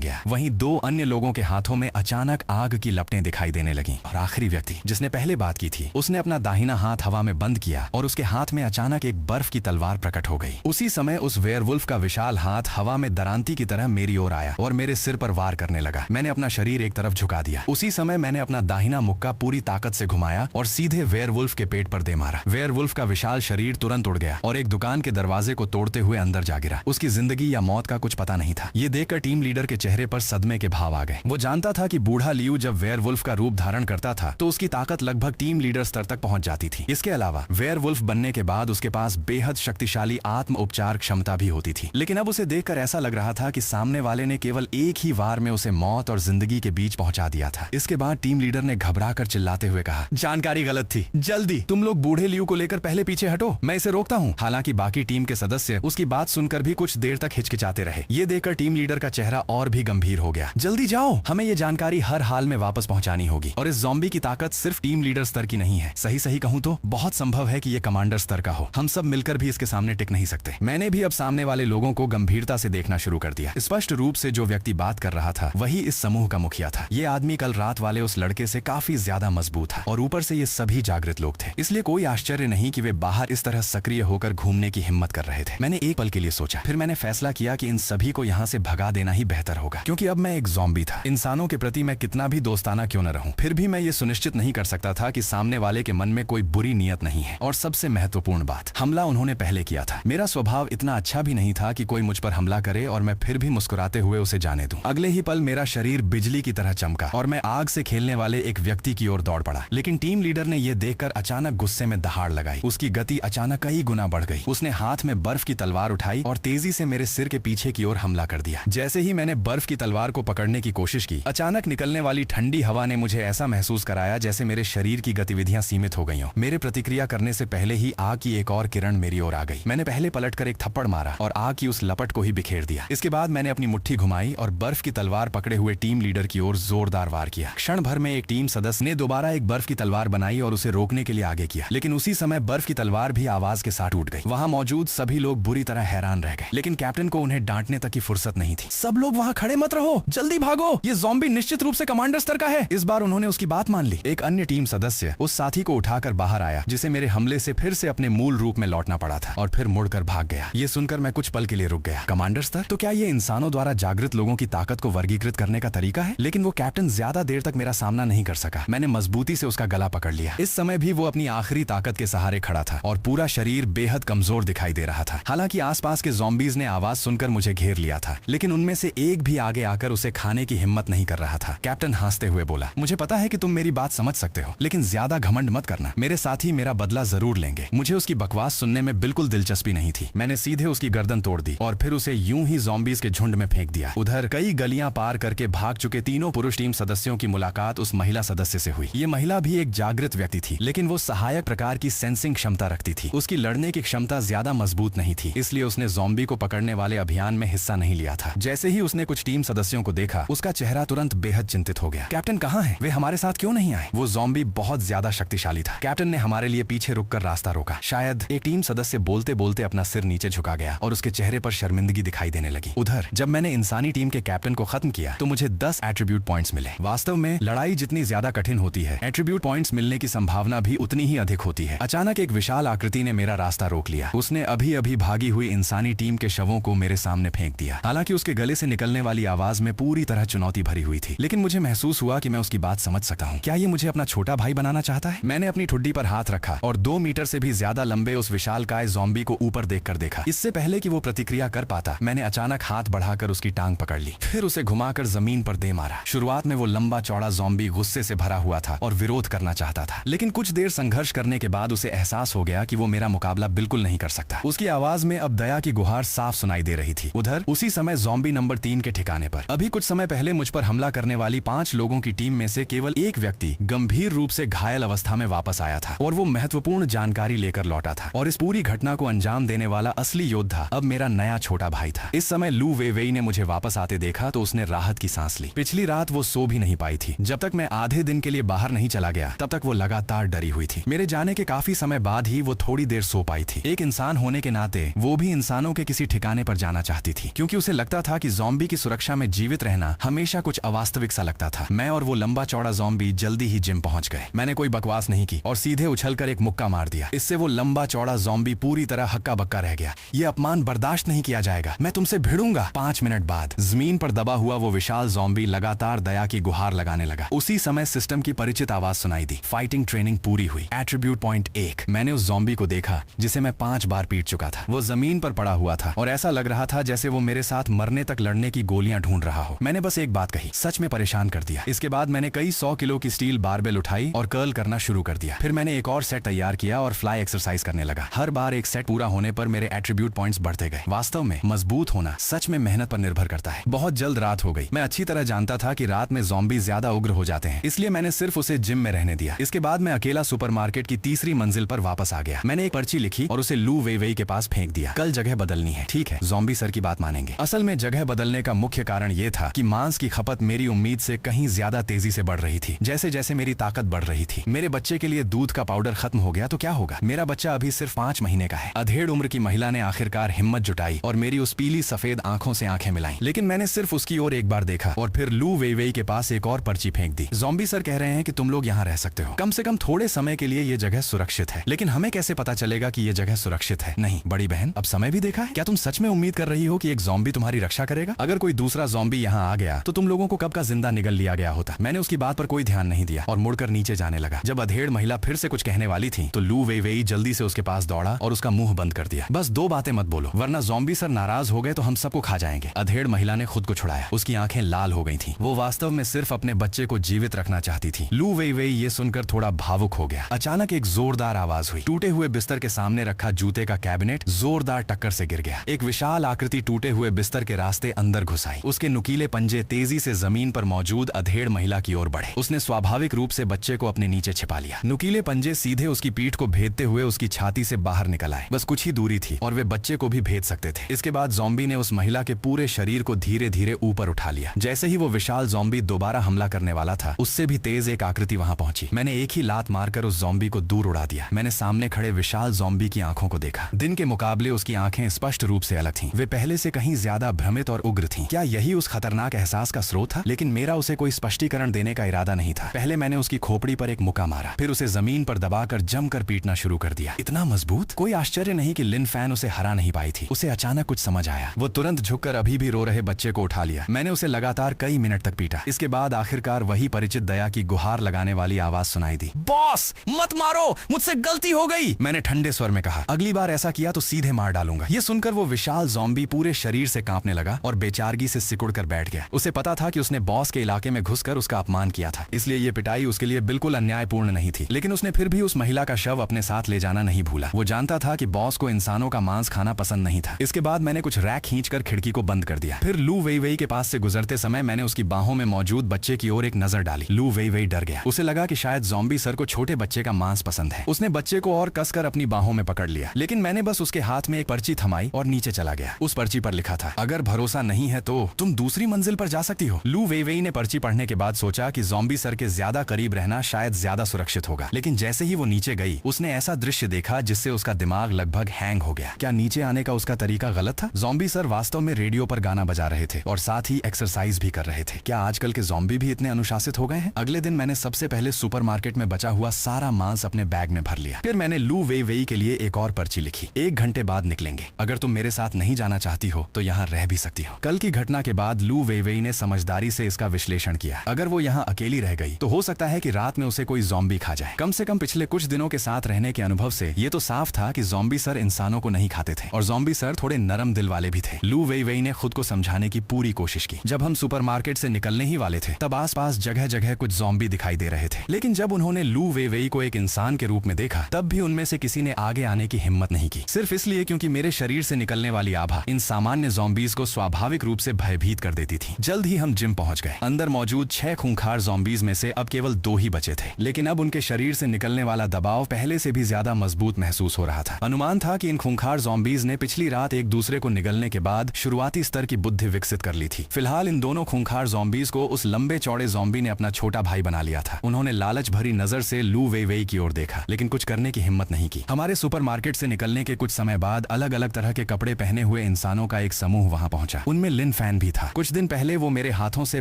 गया। वहीं दो अन्य लोगों के हाथों में अचानक आग की लपटें दिखाई देने लगीं और आखिरी व्यक्ति जिसने पहले बात की थी उसने अपना दाहिना हाथ हवा में बंद किया और उसके हाथ में अचानक एक बर्फ की तलवार प्रकट हो गई। उसी समय उस वेयरवुल्फ का विशाल हाथ हवा में दरांती की तरह मेरी ओर आया और मेरे सिर पर वार करने लगा। मैंने अपना शरीर एक तरफ झुका दिया। उसी समय मैंने अपना दाहिना मुक्का पूरी ताकत से घुमाया और सीधे वेयरवुल्फ के पेट पर दे मारा। वेयरवुल्फ का विशाल शरीर तुरंत उड़ गया और एक दुकान के दरवाजे को तोड़ते हुए अंदर जा गिरा। उसकी जिंदगी या मौत का कुछ पता नहीं था। ये देखकर टीम लीडर के चेहरे पर सदमे के भाव आ गए। वो जानता था कि बूढ़ा लियू जब वेयरवुल्फ का रूप धारण करता था तो उसकी ताकत लगभग टीम लीडर स्तर तक पहुंच जाती थी। इसके अलावा वेयरवुल्फ बनने के बाद उसके पास बेहद शक्तिशाली आत्म उपचार क्षमता भी होती थी। लेकिन अब उसे देखकर ऐसा लग रहा था कि सामने वाले ने केवल एक ही वार में उसे मौत और जिंदगी के बीच पहुंचा दिया था। इसके बाद टीम लीडर ने घबराकर चिल्लाते हुए कहा, जानकारी गलत थी, जल्दी तुम लोग बूढ़े लियू को लेकर पहले पीछे हटो, मैं इसे रोकता हूँ। हालांकि बाकी टीम के सदस्य उसकी बात सुनकर भी कुछ देर तक हिचकिचाते रहे। ये देखकर टीम लीडर का चेहरा और भी गंभीर हो गया। जल्दी जाओ, हमें ये जानकारी हर हाल में वापस पहुंचानी होगी और इस ज़ॉम्बी की ताकत सिर्फ टीम लीडर स्तर की नहीं है। सही कहूँ तो बहुत संभव है कि ये कमांडर स्तर का हो। हम सब मिलकर भी इसके सामने टिक नहीं सकते। मैंने भी अब सामने वाले लोगों को गंभीरता से देखना शुरू कर दिया। स्पष्ट रूप से जो व्यक्ति बात कर रहा था वही इस समूह का मुखिया था। ये आदमी कल रात वाले उस लड़के से काफी ज्यादा मजबूत था और ऊपर से ये सभी जागृत लोग थे। इसलिए कोई आश्चर्य नहीं कि वे बाहर इस तरह सक्रिय होकर घूमने की हिम्मत कर रहे थे। मैंने एक पल के लिए सोचा, फिर मैंने फैसला किया कि इन सभी को यहाँ से भगा देना ही बेहतर होगा, क्योंकि अब मैं एक ज़ॉम्बी था। इंसानों के प्रति मैं कितना भी दोस्ताना क्यों न रहूं, फिर भी मैं ये सुनिश्चित नहीं कर सकता था कि सामने वाले के मन में कोई बुरी नीयत नहीं है। और सबसे महत्वपूर्ण बात, हमला उन्होंने पहले किया था। मेरा स्वभाव इतना अच्छा भी नहीं था कि कोई मुझ पर हमला करे और मैं फिर भी मुस्कुराते हुए उसे जाने दूं। अगले ही पल मेरा शरीर बिजली की तरह चमका और मैं आग से खेलने वाले एक व्यक्ति की ओर दौड़ पड़ा। लेकिन टीम लीडर ने यह देखकर अचानक गुस्से में दहाड़ लगाई। उसकी गति अचानक कई गुना बढ़ गई। उसने हाथ में बर्फ की तलवार उठाई और तेजी से मेरे सिर के पीछे की ओर हमला कर दिया। जैसे ही मैंने बर्फ की तलवार को पकड़ने की कोशिश की, अचानक निकलने वाली ठंडी हवा ने मुझे ऐसा महसूस कराया जैसे मेरे शरीर की गतिविधियां सीमित हो गई हों। मेरे प्रतिक्रिया करने से पहले ही आग की एक और किरण मेरी ओर आ गई। मैंने पहले पलटकर एक थप्पड़ मारा और आग की उस लपट को ही बिखेर दिया। इसके बाद मैंने अपनी मुट्ठी घुमाई और बर्फ की तलवार पकड़े हुए टीम लीडर की ओर जोरदार वार किया। क्षण भर में एक टीम सदस्य ने दोबारा एक बर्फ की तलवार बनाई और उसे रोकने के लिए आगे किया, लेकिन उसी समय बर्फ की तलवार भी आवाज के साथ टूट गई। वहां मौजूद सभी लोग बुरी तरह हैरान रह गए, लेकिन कैप्टन को उन्हें डांटने तक की फुर्सत नहीं थी। सब लोग वहां खड़े मत रहो, जल्दी भागो, ये ज़ॉम्बी निश्चित रूप से कमांडर स्तर का है। इस बार उन्होंने उसकी बात मान ली। एक अन्य टीम सदस्य उस साथी को उठाकर बाहर आया जिसे मेरे हमले से फिर से अपने मूल रूप में लौटना पड़ा था और फिर मुड़कर भाग गया। ये सुनकर मैं कुछ पल के लिए रुक गया। कमांडर स्तर? तो क्या ये इंसानों द्वारा जागृत लोगों की ताकत को वर्गीकृत करने का तरीका है? लेकिन वो कैप्टन ज्यादा देर तक मेरा सामना नहीं कर सका। मैंने मजबूती से उसका गला पकड़ लिया। इस समय भी वो अपनी आखिरी ताकत के सहारे खड़ा था और पूरा शरीर बेहद कमजोर दिखाई दे रहा था। हालांकि आसपास के ज़ॉम्बीज ने आवाज सुनकर मुझे घेर लिया था, लेकिन उनमें से एक भी आगे आकर उसे खाने की हिम्मत नहीं कर रहा था। कैप्टन हंसते हुए बोला, मुझे पता है कि तुम मेरी बात समझ सकते हो, लेकिन ज्यादा घमंड मत करना। मेरे साथी मेरा बदला जरूर लेंगे। मुझे उसकी बकवास सुनने में बिल्कुल दिलचस्पी नहीं थी। मैंने सीधे उसकी गर्दन तोड़ दी और फिर उसे यूं ही ज़ॉम्बीज के झुंड में फेंक दिया। उधर कई गलियां पार करके भाग चुके तीनों पुरुष टीम सदस्यों की मुलाकात उस महिला सदस्य से हुई। ये महिला भी एक जागृत व्यक्ति थी, लेकिन वो सहायक प्रकार की सेंसिंग क्षमता रखती थी। उसकी लड़ने की क्षमता ज्यादा मजबूत नहीं थी, इसलिए उसने ज़ॉम्बी को पकड़ने वाले अभियान में हिस्सा नहीं लिया था। जैसे ही उसने कुछ टीम सदस्यों को देखा, उसका चेहरा तुरंत बेहद चिंतित हो गया। कैप्टन कहाँ है? वे हमारे साथ क्यों नहीं आए? वो ज़ॉम्बी बहुत ज्यादा शक्तिशाली था। कैप्टन ने हमारे लिए पीछे रुककर रास्ता रोका। शायद एक टीम सदस्य बोलते बोलते अपना सिर नीचे झुका गया और उसके चेहरे पर शर्मिंदगी दिखाई देने लगी। उधर जब मैंने इंसानी टीम के कैप्टन को खत्म किया तो मुझे 10 एट्रीब्यूट पॉइंट्स मिले। वास्तव में लड़ाई जितनी ज्यादा कठिन होती है, एट्रीब्यूट पॉइंट्स मिलने की संभावना भी उतनी ही अधिक होती है। अचानक एक विशाल आकृति ने मेरा रास्ता रोक लिया। उसने अभी अभी भागी हुई इंसानी टीम के शवों को मेरे सामने फेंक दिया। हालांकि उसके गले से निकलने वाली आवाज में पूरी तरह चुनौती भरी हुई थी, लेकिन मुझे महसूस हुआ कि मैं उसकी बात समझ सकता हूँ। क्या ये मुझे अपना छोटा भाई बनाना चाहता है? मैंने अपनी ठुड्डी पर हाथ रखा और 2 मीटर से भी ज्यादा लंबे उस विशालकाय ज़ॉम्बी को ऊपर देखकर देखा। इससे पहले कि वो प्रतिक्रिया कर पाता, मैंने अचानक हाथ बढ़ाकर उसकी टांग पकड़ ली, फिर उसे घुमाकर जमीन पर दे मारा। शुरुआत में वो लंबा चौड़ा ज़ॉम्बी गुस्से से भरा हुआ था और विरोध करना चाहता था, लेकिन कुछ देर संघर्ष करने के बाद उसे एहसास हो गया कि वो मेरा मुकाबला बिल्कुल नहीं कर सकता। उसकी आवाज में अब दया की गुहार साफ सुनाई दे रही थी। उधर उसी समय ज़ॉम्बी नंबर 3 के ठिकाने पर अभी कुछ समय पहले मुझ पर हमला करने वाली 5 लोगों की टीम में से केवल एक व्यक्ति गंभीर रूप से घायल अवस्था में वापस आया था और वो महत्वपूर्ण जानकारी लेकर लौटा था। और इस पूरी घटना को अंजाम देने वाला असली योद्धा अब मेरा नया छोटा भाई था। इस समय लू वेवेई ने मुझे वापस आते देखा तो उसने राहत की सांस ली। पिछली रात वो सो भी नहीं पाई थी। जब तक मैं आधे दिन के लिए बाहर नहीं चला गया तब तक वो लगातार डरी हुई थी। मेरे जाने के काफी समय बाद ही वो थोड़ी देर सो पाई थी। एक इंसान होने के नाते वो भी इंसानों के किसी ठिकाने पर जाना जाना चाहती थी, क्योंकि उसे लगता था कि ज़ॉम्बी की सुरक्षा में जीवित रहना हमेशा कुछ अवास्तविक सा लगता था। मैं और वो लंबा चौड़ा ज़ॉम्बी जल्दी ही जिम पहुंच गए। मैंने कोई बकवास नहीं की और सीधे उछलकर एक मुक्का मार दिया। इससे वो लंबा चौड़ा ज़ॉम्बी पूरी तरह हक्का बक्का रह गया। ये अपमान बर्दाश्त नहीं किया जाएगा, मैं तुमसे भिड़ूंगा। 5 मिनट बाद जमीन पर दबा हुआ वो विशाल ज़ॉम्बी लगातार दया की गुहार लगाने लगा। उसी समय सिस्टम की परिचित आवाज सुनाई दी। फाइटिंग ट्रेनिंग पूरी हुई। Attribute point 1। मैंने उस ज़ॉम्बी को देखा जिसे मैं 5 बार पीट चुका था। वो जमीन पर पड़ा हुआ था और ऐसा लग रहा था जैसे वो मेरे साथ मरने तक लड़ने की गोलियां ढूंढ रहा हो। मैंने बस एक बात कही, सच में परेशान कर दिया। इसके बाद मैंने कई 100 किलो की स्टील बारबेल उठाई और कर्ल करना शुरू कर दिया। फिर मैंने एक और सेट तैयार किया और फ्लाई एक्सरसाइज करने लगा। हर बार एक सेट पूरा होने पर मेरे एट्रीब्यूट पॉइंट्स बढ़ते गए। वास्तव में मजबूत होना सच में मेहनत पर निर्भर करता है। बहुत जल्द रात हो गई। मैं अच्छी तरह जानता था कि रात में ज़ॉम्बी ज्यादा उग्र हो जाते हैं, इसलिए मैंने सिर्फ उसे जिम में रहने दिया। इसके बाद मैं अकेला सुपरमार्केट की तीसरी मंजिल पर वापस आ गया। मैंने एक पर्ची लिखी और उसे लू वेई के पास फेंक दिया। कल जगह बदलनी है, ठीक है? ज़ॉम्बी सर की बात मानेंगे। असल में जगह बदलने का मुख्य कारण यह था कि मांस की खपत मेरी उम्मीद से कहीं ज्यादा तेजी से बढ़ रही थी। जैसे जैसे मेरी ताकत बढ़ रही थी। मेरे बच्चे के लिए दूध का पाउडर खत्म हो गया तो क्या होगा? मेरा बच्चा अभी सिर्फ 5 महीने का है। अधेड़ उम्र की महिला ने आखिरकार हिम्मत जुटाई और मेरी उस पीली सफेद आंखों से आंखें मिलाई। लेकिन मैंने सिर्फ उसकी ओर एक बार देखा और फिर लू वेई के पास एक और पर्ची फेंक दी। ज़ॉम्बी सर कह रहे हैं कि तुम लोग यहाँ रह सकते हो, कम से कम थोड़े समय के लिए ये जगह सुरक्षित है। लेकिन हमें कैसे पता चलेगा कि ये जगह सुरक्षित है? नहीं बड़ी बहन, अब समय भी देखा है। क्या तुम सच में उम्मीद कर रही हो कि एक ज़ॉम्बी तुम्हारी रक्षा करेगा? अगर कोई दूसरा ज़ॉम्बी यहाँ आ गया तो तुम लोगों को कब का जिंदा निगल लिया गया होता। मैंने उसकी बात पर कोई ध्यान नहीं दिया और मुड़कर नीचे जाने लगा। जब अधेड़ महिला फिर से कुछ कहने वाली थी तो लू वेई जल्दी से उसके पास दौड़ा और उसका मुंह बंद कर दिया। बस 2 बातें मत बोलो, वरना ज़ॉम्बी सर नाराज हो गए तो हम सबको खा जाएंगे। अधेड़ महिला ने खुद को छुड़ाया। उसकी आंखें लाल हो गई थीं। वो वास्तव में सिर्फ अपने बच्चे को जीवित रखना चाहती थी। लू वेई ये सुनकर थोड़ा भावुक हो गया। अचानक एक जोरदार आवाज हुई। टूटे हुए बिस्तर के सामने रखा जूते का कैबिनेट जोरदार टक्कर से गिर गया। एक विशाल आकृति टूटे हुए बिस्तर के रास्ते अंदर घुस आई। उसके नुकीले पंजे तेजी से जमीन पर मौजूद अधेड़ महिला की ओर बढ़े। उसने स्वाभाविक रूप से बच्चे को अपने नीचे छिपा लिया। नुकीले पंजे सीधे उसकी पीठ को भेदते हुए उसकी छाती से बाहर निकल आए। बस कुछ ही दूरी थी और वे बच्चे को भी भेद सकते थे। इसके बाद ज़ॉम्बी ने उस महिला के पूरे शरीर को धीरे धीरे ऊपर उठा लिया। जैसे ही वो विशाल ज़ॉम्बी दोबारा हमला करने वाला था, उससे भी तेज एक आकृति वहां पहुंची। मैंने एक ही लात मारकर उस ज़ॉम्बी को दूर उड़ा दिया। मैंने सामने खड़े विशाल ज़ॉम्बी की आंखों को देखा। दिन के मुकाबले उसकी आंखें स्पष्ट रूप से अलग थीं। वे पहले से कहीं ज्यादा भ्रमित और उग्र थीं। क्या यही उस खतरनाक एहसास का स्रोत था? लेकिन मेरा उसे कोई स्पष्टीकरण देने का इरादा नहीं था। पहले मैंने उसकी खोपड़ी पर एक मुक्का मारा, फिर उसे जमीन पर दबाकर जमकर पीटना शुरू कर दिया। इतना मजबूत? कोई आश्चर्य नहीं कि लिन फैन उसे हरा नहीं पाई थी। उसे अचानक कुछ समझ आया। वो तुरंत झुककर अभी भी रो रहे बच्चे को उठा लिया। मैंने उसे लगातार कई मिनट तक पीटा। इसके बाद आखिरकार वही परिचित दया की गुहार लगाने वाली आवाज सुनाई दी। बॉस मत मारो, मुझसे गलती हो गई, मैंने ठंडे स्वर में कहा। अगली बार ऐसा किया तो सीधे मार डालूंगा। ये सुनकर वो विशाल ज़ॉम्बी पूरे शरीर से कांपने लगा और बेचारगी से सिकुड़कर बैठ गया। उसे पता था कि उसने बॉस के इलाके में घुसकर उसका अपमान किया था, इसलिए ये पिटाई उसके लिए बिल्कुल अन्यायपूर्ण नहीं थी। लेकिन उसने फिर भी उस महिला का शव अपने साथ ले जाना नहीं भूला। वो जानता था कि बॉस को इंसानों का मांस खाना पसंद नहीं था। इसके बाद मैंने कुछ रैक खींचकर खिड़की को बंद कर दिया। फिर लू वेई के पास से गुजरते समय मैंने उसकी बाहों में मौजूद बच्चे की ओर एक नजर डाली। लू वेई डर गया। उसे लगा कि शायद ज़ॉम्बी सर को छोटे बच्चे का मांस पसंद है। उसने बच्चे को और कसकर अपनी बाहों में पकड़ लिया। लेकिन मैंने बस उसके हाथ में एक पर्ची थमाई और नीचे चला गया। उस पर्ची पर लिखा था, अगर भरोसा नहीं है तो तुम दूसरी मंजिल पर जा सकती हो। लू वेई ने पर्ची पढ़ने के बाद सोचा कि ज़ॉम्बी सर के ज्यादा करीब रहना शायद ज्यादा सुरक्षित होगा। लेकिन जैसे ही वो नीचे गई, उसने ऐसा दृश्य देखा जिससे उसका दिमाग लगभग हैंग हो गया। क्या नीचे आने का उसका तरीका गलत था? ज़ॉम्बी सर वास्तव में रेडियो पर गाना बजा रहे थे और साथ ही एक्सरसाइज भी कर रहे थे। क्या आजकल के ज़ॉम्बी भी इतने अनुशासित हो गए हैं? अगले दिन मैंने सबसे पहले सुपरमार्केट में बचा हुआ सारा मांस अपने बैग में भर लिया। फिर मैंने लू वेई के लिए एक और पर्ची लिखी। 1 घंटे बाद निकलेंगे। अगर तुम मेरे साथ नहीं जाना चाहती हो तो यहाँ रह भी सकती हो। कल की घटना के बाद लू वेई ने समझदारी से इसका विश्लेषण किया। अगर वो यहाँ अकेली रह गई तो हो सकता है कि रात में उसे कोई ज़ॉम्बी खा जाए। कम से कम पिछले कुछ दिनों के साथ रहने के अनुभव से ये तो साफ था कि ज़ॉम्बी सर इंसानों को नहीं खाते थे और ज़ॉम्बी सर थोड़े नरम दिल वाले भी थे। लू वेई ने खुद को समझाने की पूरी कोशिश की। जब हम सुपरमार्केट से निकलने ही वाले थे तब आसपास जगह जगह कुछ ज़ॉम्बी दिखाई दे रहे थे। लेकिन जब उन्होंने लू वेई को एक इंसान के रूप में देखा तब भी उनमें से किसी ने आगे आने की हिम्मत नहीं की। सिर्फ इसलिए क्योंकि मेरे शरीर से निकलने वाली आभा इन सामान्य ज़ॉम्बीज को स्वाभाविक रूप से भयभीत कर देती थी। जल्द ही हम जिम पहुंच गए। अंदर मौजूद 6 खूंखार ज़ॉम्बीज में से अब केवल 2 ही बचे थे। लेकिन अब उनके शरीर से निकलने वाला दबाव पहले से भी ज्यादा मजबूत महसूस हो रहा था। अनुमान था कि इन खूंखार ज़ॉम्बीज ने पिछली रात एक दूसरे को निगलने के बाद शुरुआती स्तर की बुद्धि विकसित कर ली थी। फिलहाल इन दोनों खूंखार ज़ॉम्बीज को उस लंबे चौड़े ज़ॉम्बी ने अपना छोटा भाई बना लिया था। उन्होंने लालच भरी नजर से लू वेई की ओर देखा, लेकिन कुछ करने की हिम्मत नहीं की। हमारे सुपरमार्केट से निकलने के कुछ समय बाद अलग अलग तरह के कपड़े पहने हुए हुए इंसानों का एक समूह वहां पहुंचा। उनमें लिन फैन भी था। कुछ दिन पहले वो मेरे हाथों से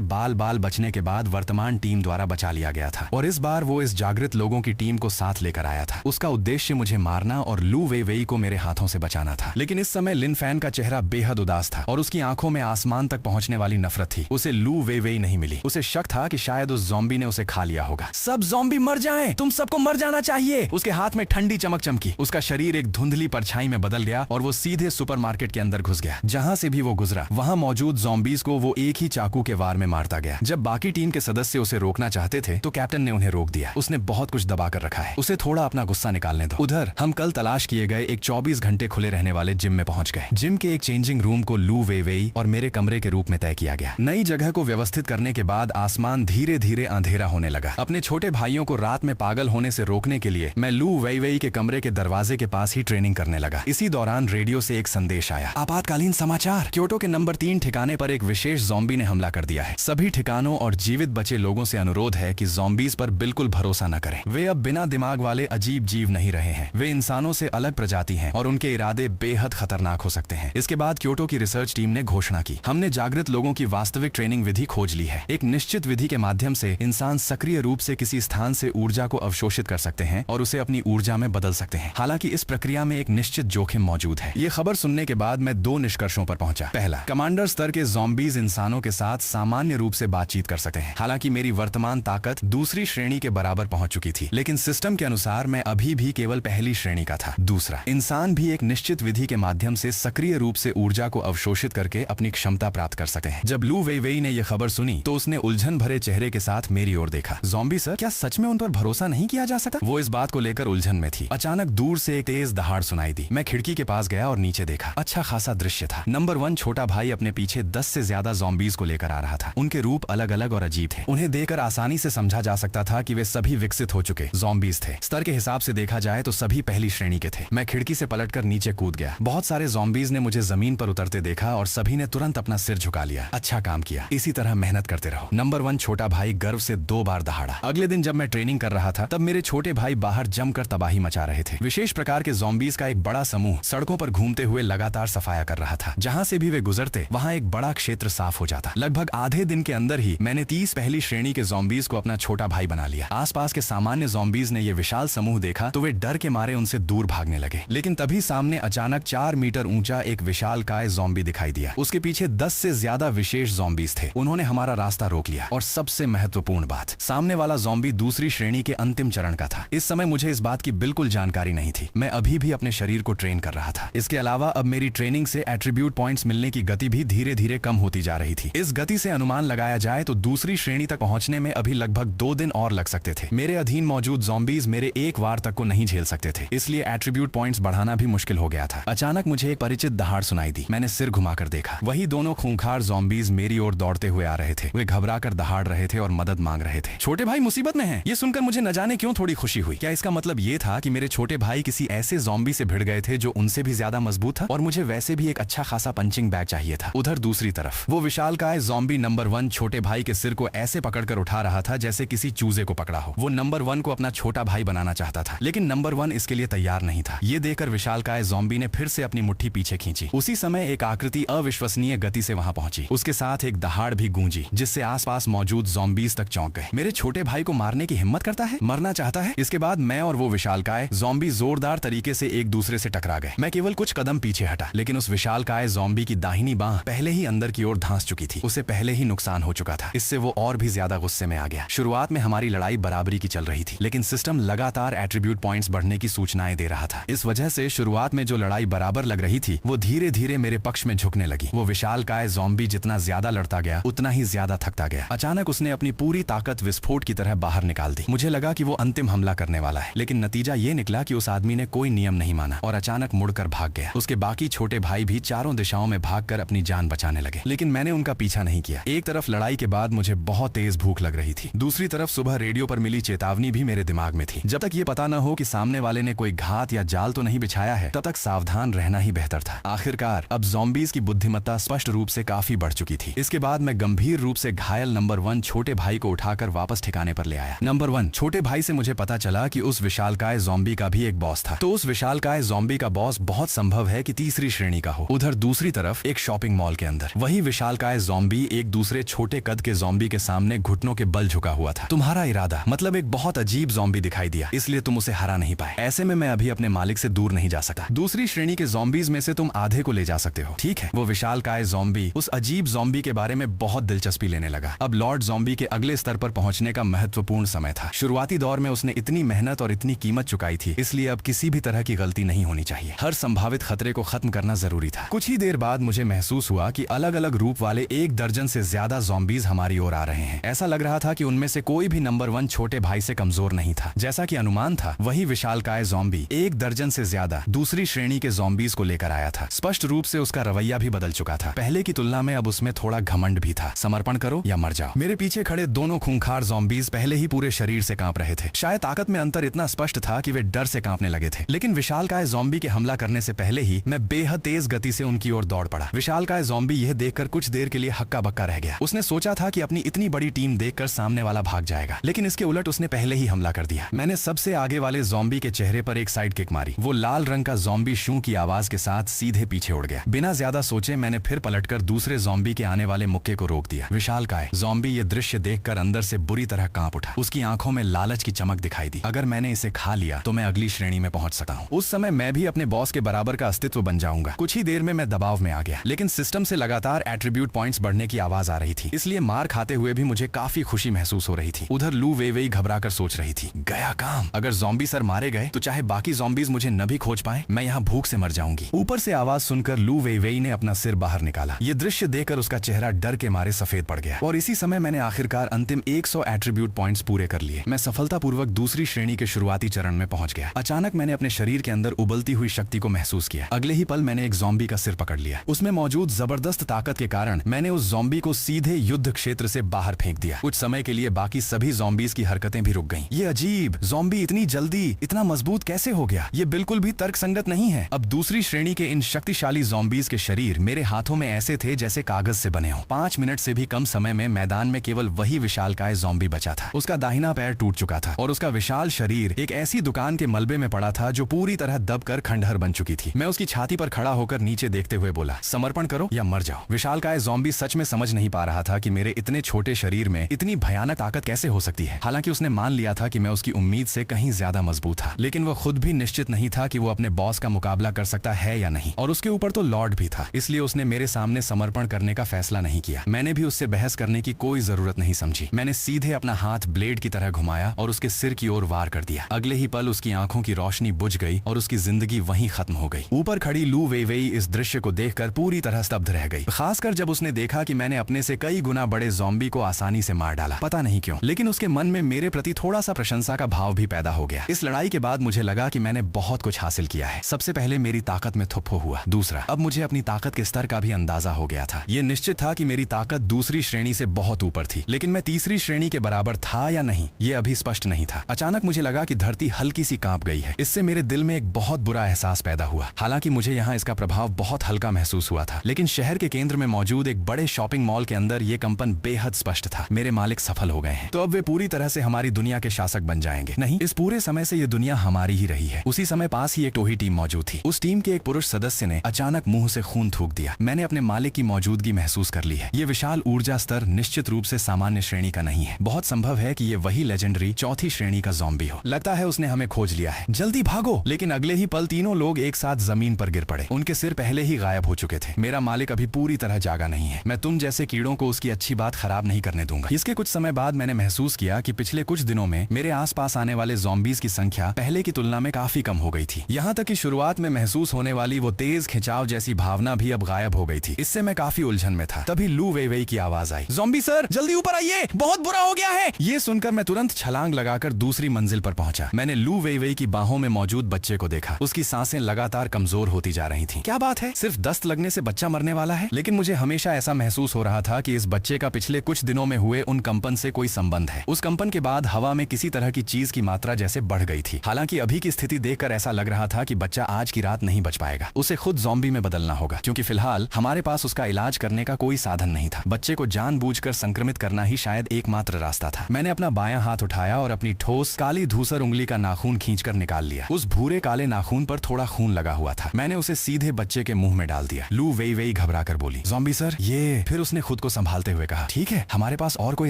बाल बचने के बाद वर्तमान टीम द्वारा बचा लिया गया था और इस बार वो इस जागृत लोगों की टीम को साथ लेकर आया था। उसका उद्देश्य मुझे मारना और लू वेई को मेरे हाथों से बचाना था। लेकिन इस समय लिन फैन का चेहरा बेहद उदास था और उसकी आंखों में आसमान तक पहुंचने वाली नफरत थी। उसे लू वेई नहीं मिली। उसे शक था कि शायद उस ज़ॉम्बी ने उसे खा लिया होगा। सब ज़ॉम्बी मर जाएं, तुम सबको मर जाना चाहिए। उसके हाथ में ठंडी चमक चमकी। उसका शरीर एक धुंधली परछाई में बदल गया और वो सीधे सुपरमार्केट के अंदर घुस गया। जहां से भी वो गुजरा वहां मौजूद ज़ॉम्बीज को वो एक ही चाकू के वार में मारता गया। जब बाकी टीम के सदस्य उसे रोकना चाहते थे तो कैप्टन ने उन्हें रोक दिया। उसने बहुत कुछ दबा कर रखा है, उसे थोड़ा अपना गुस्सा निकालने दो। उधर हम कल तलाश किए गए एक 24 घंटे खुले रहने वाले जिम में पहुंच गए। जिम के एक चेंजिंग रूम को लू वेई और मेरे कमरे के रूप में तय किया गया। नई जगह को व्यवस्थित करने के बाद आसमान धीरे धीरे अंधेरा होने लगा। अपने छोटे भाइयों को रात में पागल होने से रोकने के लिए मैं लू वेई के कमरे के दरवाजे के पास ही ट्रेनिंग करने लगा। इसी दौरान रेडियो से एक संदेश आया, आपातकालीन समाचार, क्योटो के नंबर 3 ठिकाने पर एक विशेष ज़ॉम्बी ने हमला कर दिया है। सभी ठिकानों और जीवित बचे लोगों से अनुरोध है कि ज़ॉम्बीज पर बिल्कुल भरोसा न करें। वे अब बिना दिमाग वाले अजीब जीव नहीं रहे हैं। वे इंसानों से अलग प्रजाति हैं और उनके इरादे बेहद खतरनाक हो सकते हैं। इसके बाद क्योटो की रिसर्च टीम ने घोषणा की, हमने जागृत लोगों की वास्तविक ट्रेनिंग विधि खोज ली है। एक निश्चित विधि के माध्यम से इंसान सक्रिय रूप से किसी स्थान से ऊर्जा को अवशोषित कर सकते हैं और उसे अपनी ऊर्जा में बदल सकते हैं। हालांकि इस प्रक्रिया में एक निश्चित जोखिम मौजूद है। ये खबर सुनने के बाद मैं 2 निष्कर्षों पर पहुंचा। पहला, कमांडर स्तर के ज़ॉम्बीज इंसानों के साथ सामान्य रूप से बातचीत कर सकते हैं। हालांकि मेरी वर्तमान ताकत दूसरी श्रेणी के बराबर पहुंच चुकी थी, लेकिन सिस्टम के अनुसार मैं अभी भी केवल पहली श्रेणी का था। दूसरा, इंसान भी एक निश्चित विधि के माध्यम से सक्रिय रूप से ऊर्जा को अवशोषित करके अपनी क्षमता प्राप्त कर सकते हैं। जब लू वेई ने यह खबर सुनी तो उसने उलझन भरे चेहरे के साथ मेरी ओर देखा। ज़ॉम्बी सर, क्या सच में उन पर भरोसा नहीं किया जा सकता? वो इस बात को लेकर उलझन में थी। अचानक दूर से एक तेज दहाड़ सुनाई दी। मैं खिड़की के पास गया और नीचे देखा। अच्छा खासा दृश्य था। नंबर 1 छोटा भाई अपने पीछे 10 से ज्यादा ज़ॉम्बीज को लेकर आ रहा था। उनके रूप अलग अलग और अजीब थे। उन्हें देखकर आसानी से समझा जा सकता था कि वे सभी विकसित हो चुके ज़ॉम्बीज थे। स्तर के हिसाब से देखा जाए तो सभी पहली श्रेणी के थे। मैं खिड़की से पलटकर नीचे कूद गया। बहुत सारे ज़ॉम्बीज ने मुझे जमीन पर उतरते देखा और सभी ने तुरंत अपना सिर झुका लिया। अच्छा काम किया, इसी तरह मेहनत करते रहो। नंबर 1 छोटा भाई गर्व से 2 बार दहाड़ा। अगले दिन जब मैं ट्रेनिंग कर रहा था तब मेरे छोटे भाई बाहर जमकर तबाही मचा रहे थे। विशेष प्रकार के ज़ॉम्बीज का एक बड़ा समूह सड़कों पर घूमते हुए लगातार सफाया कर रहा था। जहां से भी वे गुजरते वहां एक बड़ा क्षेत्र साफ हो जाता। लगभग आधे दिन के अंदर ही मैंने 30 पहली श्रेणी के ज़ॉम्बीज को अपना छोटा भाई बना लिया। आसपास के सामान्य ज़ॉम्बीज ने यह विशाल समूह देखा तो वे डर के मारे उनसे दूर भागने लगे। लेकिन तभी सामने अचानक 4 मीटर ऊंचा एक विशालकाय ज़ॉम्बी दिखाई दिया। उसके पीछे 10 से ज्यादा विशेष ज़ॉम्बीज थे। उन्होंने हमारा रास्ता रोक लिया और सबसे महत्वपूर्ण बात, सामने वाला ज़ॉम्बी दूसरी श्रेणी के अंतिम चरण का था। इस समय मुझे इस बात की बिल्कुल जानकारी नहीं थी। मैं अभी भी अपने शरीर को ट्रेन कर रहा था। इसके अलावा अब मेरी ट्रेनिंग से एट्रीब्यूट पॉइंट्स मिलने की गति भी धीरे धीरे कम होती जा रही थी। इस गति से अनुमान लगाया जाए तो दूसरी श्रेणी तक पहुंचने में अभी लगभग 2 दिन और लग सकते थे। मेरे अधीन मौजूद ज़ॉम्बीज मेरे एक वार तक को नहीं झेल सकते थे, इसलिए एट्रीब्यूट पॉइंट्स बढ़ाना भी मुश्किल हो गया था। अचानक मुझे एक परिचित दहाड़ सुनाई दी। मैंने सिर घुमाकर देखा। वही दोनों खूंखार ज़ॉम्बीज मेरी ओर दौड़ते हुए आ रहे थे। वे घबराकर दहाड़ रहे थे और मदद मांग रहे थे। छोटे भाई मुसीबत में हैं। ये सुनकर मुझे न जाने क्यों थोड़ी खुशी हुई। क्या इसका मतलब ये था कि मेरे छोटे भाई किसी ऐसे ज़ॉम्बी से भिड़ गए थे जो उनसे भी ज्यादा मजबूत था और मुझे वैसे भी एक अच्छा खासा पंचिंग बैग चाहिए था। उधर दूसरी तरफ वो विशालकाय ज़ॉम्बी नंबर 1 छोटे भाई के सिर को ऐसे पकड़कर उठा रहा था जैसे किसी चूजे को पकड़ा हो। वो नंबर 1 को अपना छोटा भाई बनाना चाहता था, लेकिन नंबर 1 इसके लिए तैयार नहीं था। ये देखकर विशालकाय ज़ॉम्बी ने फिर से अपनी मुट्ठी पीछे खींची। उसी समय एक आकृति अविश्वसनीय गति से वहां पहुंची। उसके साथ एक दहाड़ भी गूंजी जिससे आसपास मौजूद ज़ॉम्बीज तक चौंक गए। मेरे छोटे भाई को मारने की हिम्मत करता है, मरना चाहता है। इसके बाद मैं और वो विशालकाय ज़ॉम्बी जोरदार तरीके से एक दूसरे से टकरा गए। मैं केवल कुछ कदम पीछे हटा, लेकिन उस विशालकाय ज़ॉम्बी की दाहिनी बांह पहले ही अंदर की ओर धंस चुकी थी। उसे पहले ही नुकसान हो चुका था। इससे वो और भी ज्यादा गुस्से में आ गया। शुरुआत में हमारी लड़ाई बराबरी की चल रही थी, लेकिन सिस्टम लगातार एट्रीब्यूट पॉइंट्स बढ़ने की सूचनाएं दे रहा था। इस वजह से शुरुआत में जो लड़ाई बराबर लग रही थी वो धीरे धीरे मेरे पक्ष में झुकने लगी। वो विशालकाय ज़ॉम्बी जितना ज्यादा लड़ता गया उतना ही ज्यादा थकता गया। अचानक उसने अपनी पूरी ताकत विस्फोट की तरह बाहर निकाल दी। मुझे लगा कि वो अंतिम हमला करने वाला है, लेकिन नतीजा ये निकला कि उस आदमी ने कोई नियम नहीं माना और अचानक मुड़कर भाग गया। उसके बाकी छोटे भाई भी चारों दिशाओं में भागकर अपनी जान बचाने लगे, लेकिन मैंने उनका पीछा नहीं किया। एक तरफ लड़ाई के बाद मुझे बहुत तेज भूख लग रही थी, दूसरी तरफ सुबह रेडियो पर मिली चेतावनी भी मेरे दिमाग में थी। जब तक ये पता न हो कि सामने वाले ने कोई घात या जाल तो नहीं बिछाया है, तब तक सावधान रहना ही बेहतर था। आखिरकार अब ज़ॉम्बीज की बुद्धिमत्ता स्पष्ट रूप से काफी बढ़ चुकी थी। इसके बाद मैं गंभीर रूप से घायल नंबर 1 छोटे भाई को उठाकर वापस ठिकाने पर ले आया। नंबर 1 छोटे भाई से मुझे पता चला कि उस विशालकाय ज़ॉम्बी का भी एक बॉस था। तो उस विशालकाय ज़ॉम्बी का बॉस बहुत संभव है कि तीसरी श्रेणी का हो। उधर दूसरी तरफ एक शॉपिंग मॉल के अंदर वही विशालकाय ज़ॉम्बी एक दूसरे छोटे कद के ज़ॉम्बी के सामने घुटनों के बल झुका हुआ था। तुम्हारा इरादा मतलब एक बहुत अजीब ज़ॉम्बी दिखाई दिया, इसलिए तुम उसे हरा नहीं पाए। ऐसे में मैं अभी अपने मालिक से दूर नहीं जा सकता। दूसरी श्रेणी के ज़ॉम्बीज में से तुम आधे को ले जा सकते हो, ठीक है। वो विशालकाय ज़ॉम्बी उस अजीब ज़ॉम्बी के बारे में बहुत दिलचस्पी लेने लगा। अब लॉर्ड ज़ॉम्बी के अगले स्तर पर पहुंचने का महत्वपूर्ण समय था। शुरुआती दौर में उसने इतनी मेहनत और इतनी कीमत चुकाई थी, इसलिए अब किसी भी तरह की गलती नहीं होनी चाहिए। हर संभावित खतरे को खत्म करना जरूरी था। कुछ ही देर बाद मुझे महसूस हुआ कि अलग अलग रूप वाले 1 दर्जन से ज्यादा ज़ॉम्बीज हमारी ओर आ रहे हैं। ऐसा लग रहा था कि उनमें से कोई भी नंबर 1 छोटे भाई से कमजोर नहीं था। जैसा कि अनुमान था, वही विशालकाय ज़ॉम्बी 1 दर्जन से ज्यादा दूसरी श्रेणी के ज़ॉम्बीज को लेकर आया था। स्पष्ट रूप से उसका रवैया भी बदल चुका था। पहले की तुलना में अब उसमें थोड़ा घमंड भी था। समर्पण करो या मर जाओ। मेरे पीछे खड़े दोनों खूंखार ज़ॉम्बीज पहले ही पूरे शरीर से कांप रहे थे। शायद ताकत में अंतर इतना स्पष्ट था कि वे डर से कांपने लगे थे। लेकिन विशालकाय ज़ॉम्बी के हमला करने से पहले ही मैं बेहद तेज गति से उनकी ओर दौड़ पड़ा। विशालकाय ज़ॉम्बी यह देखकर कुछ देर के लिए हक्का बक्का रह गया। उसने सोचा था कि अपनी इतनी बड़ी टीम देखकर सामने वाला भाग जाएगा, लेकिन इसके उलट उसने पहले ही हमला कर दिया। मैंने सबसे आगे वाले ज़ॉम्बी के चेहरे पर एक साइड किक मारी। वो लाल रंग का ज़ॉम्बी शू की आवाज के साथ सीधे पीछे उड़ गया। बिना ज्यादा सोचे मैंने फिर पलटकर दूसरे ज़ॉम्बी के आने वाले मुक्के को रोक दिया। विशालकाय ज़ॉम्बी ये दृश्य देखकर अंदर से बुरी तरह कांप उठा। उसकी आंखों में लालच की चमक दिखाई दी। अगर मैंने इसे खा लिया तो मैं अगली श्रेणी में पहुंच सकता हूं। उस समय मैं भी अपने बॉस के बराबर का अस्तित्व बन जाऊंगा। कुछ ही देर में मैं दबाव में आ गया, लेकिन सिस्टम से लगातार एट्रीब्यूट पॉइंट्स बढ़ने की आवाज आ रही थी, इसलिए मार खाते हुए भी मुझे काफी खुशी महसूस हो रही थी। उधर लू वेइवेई घबराकर सोच रही थी, गया काम। अगर ज़ॉम्बी सर मारे गए तो चाहे बाकी ज़ॉम्बीज मुझे न भी खोज पाए, मैं यहाँ भूख से मर जाऊंगी। ऊपर से आवाज सुनकर लू वेइवेई ने अपना सिर बाहर निकाला। ये दृश्य देखकर उसका चेहरा डर के मारे सफेद पड़ गया। और इसी समय मैंने आखिरकार अंतिम 100 एट्रीब्यूट पॉइंट्स पूरे कर लिए। मैं सफलतापूर्वक दूसरी श्रेणी के शुरुआती चरण में पहुंच गया। अचानक मैंने अपने शरीर के अंदर उबलती हुई शक्ति को महसूस किया। अगले ही पल मैंने एक ज़ॉम्बी का सिर पकड़ लिया। उसमें मौजूद जबरदस्त ताकत के कारण मैंने उस ज़ॉम्बी को सीधे युद्ध क्षेत्र से बाहर फेंक दिया। कुछ समय के लिए बाकी सभी ज़ॉम्बीज की हरकतें भी रुक गईं। ये अजीब, ज़ॉम्बी इतनी जल्दी इतना मजबूत कैसे हो गया? ये बिल्कुल भी तर्कसंगत नहीं है। अब दूसरी श्रेणी के इन शक्तिशाली ज़ॉम्बीज के शरीर मेरे हाथों में ऐसे थे जैसे कागज से बने हो। 5 मिनट से भी कम समय में मैदान में केवल वही विशालकाय ज़ॉम्बी बचा था। उसका दाहिना पैर टूट चुका था और उसका विशाल शरीर एक ऐसी दुकान के मलबे में पड़ा था जो पूरी तरह दबकर खंडहर बन चुकी थी। मैं उसकी छाती पर खड़ा होकर नीचे देखते हुए बोला, समर्पण करो या मर जाओ। विशालकाय ज़ॉम्बी सच में समझ नहीं पा रहा था कि मेरे इतने छोटे शरीर में इतनी भयानक ताकत कैसे हो सकती है। हालांकि उसने मान लिया था कि मैं उसकी उम्मीद से कहीं ज्यादा मजबूत था, लेकिन वो खुद भी निश्चित नहीं था कि वो अपने बॉस का मुकाबला कर सकता है या नहीं। और उसके ऊपर तो लॉर्ड भी था, इसलिए उसने मेरे सामने समर्पण करने का फैसला नहीं किया। मैंने भी उससे बहस करने की कोई जरूरत नहीं समझी। मैंने सीधे अपना हाथ ब्लेड की तरह घुमाया और उसके सिर की ओर वार कर दिया। अगले ही पल उसकी आंखों की रोशनी बुझ गई और उसकी जिंदगी वहीं खत्म हो गई। ऊपर खड़ी लू वेइवेई इस दृश्य को देखकर पूरी तरह स्तब्ध रह गई, खासकर जब उसने देखा कि मैंने अपने से कई गुना बड़े ज़ॉम्बी को आसानी से मार डाला। पता नहीं क्यों, लेकिन उसके मन में मेरे प्रति थोड़ा सा प्रशंसा का भाव भी पैदा हो गया। इस लड़ाई के बाद मुझे लगा कि मैंने बहुत कुछ हासिल किया है। सबसे पहले मेरी ताकत में थुप्पो हुआ। दूसरा, अब मुझे अपनी ताकत के स्तर का भी अंदाजा हो गया था। ये निश्चित था कि मेरी ताकत दूसरी श्रेणी से बहुत ऊपर थी, लेकिन मैं तीसरी श्रेणी के बराबर था या नहीं, ये अभी स्पष्ट नहीं था। अचानक मुझे लगा कि धरती हल्की सी कांप गई है। इससे मेरे दिल में एक बहुत बुरा एहसास पैदा हुआ। हालांकि मुझे यहाँ इसका प्रभाव बहुत हल्का महसूस हुआ था, लेकिन शहर के केंद्र में मौजूद एक बड़े शॉपिंग मॉल के अंदर ये कंपन बेहद स्पष्ट था। मेरे मालिक सफल हो गए हैं, तो अब वे पूरी तरह से हमारी दुनिया के शासक बन जाएंगे। नहीं, इस पूरे समय से ये दुनिया हमारी ही रही है। उसी समय पास ही एक टोही टीम मौजूद थी। उस टीम के एक पुरुष सदस्य ने अचानक मुंह से खून थूक दिया। मैंने अपने मालिक की मौजूदगी महसूस कर ली है। ये विशाल ऊर्जा स्तर निश्चित रूप से सामान्य श्रेणी का नहीं है। बहुत संभव है कि ये वही लेजेंडरी चौथी श्रेणी का ज़ॉम्बी हो। लगता है उसने हमें खोज लिया है, जल्दी भागो। लेकिन अगले ही पल तीनों लोग एक साथ जमीन पर गिर पड़े। उनके सिर पहले ही गायब हो चुके थे। मेरा मालिक अभी पूरी तरह जागा नहीं है। मैं तुम जैसे कीड़ों को उसकी अच्छी बात खराब नहीं करने दूंगा। इसके कुछ समय बाद मैंने महसूस किया कि पिछले कुछ दिनों में मेरे आसपास आने वाले ज़ॉम्बीज की संख्या पहले की तुलना में काफी कम हो गई थी। यहाँ तक कि शुरुआत में महसूस होने वाली वो तेज खिंचाव जैसी भावना भी अब गायब हो गई थी। इससे मैं काफी उलझन में था। तभी लू वेइवेई की आवाज आई, ज़ॉम्बी सर जल्दी ऊपर आइए, बहुत बुरा हो गया है। ये सुनकर मैं तुरंत छलांग लगाकर दूसरी मंजिल पर पहुंचा। मैंने लू वेइवेई की बाहों में मौजूद बच्चे को देखा। उसकी सांसें लगातार कमजोर होती जा रही थीं। क्या बात है, सिर्फ दस्त लगने से बच्चा मरने वाला है? लेकिन मुझे हमेशा ऐसा महसूस हो रहा था कि इस बच्चे का पिछले कुछ दिनों में हुए उन कंपन से कोई संबंध है। उस कंपन के बाद हवा में किसी तरह की चीज की मात्रा जैसे बढ़ गई थी। हालांकि अभी की स्थिति देखकर ऐसा लग रहा था कि बच्चा आज की रात नहीं बच पाएगा। उसे खुद ज़ॉम्बी में बदलना होगा, क्योंकि फिलहाल हमारे पास उसका इलाज करने का कोई साधन नहीं था। बच्चे को जानबूझकर संक्रमित करना ही शायद एकमात्र रास्ता था। मैंने अपना बायां हाथ उठाया और अपनी ठोस काली धूसर उंगली का नाखून खींचकर निकाल लिया। उस भूरे काले नाखून पर थोड़ा खून लगा हुआ था। मैंने उसे सीधे बच्चे के मुंह में डाल दिया। लू वेई वेई घबरा कर बोली, ज़ॉम्बी सर ये। फिर उसने खुद को संभालते हुए कहा, ठीक है, हमारे पास और कोई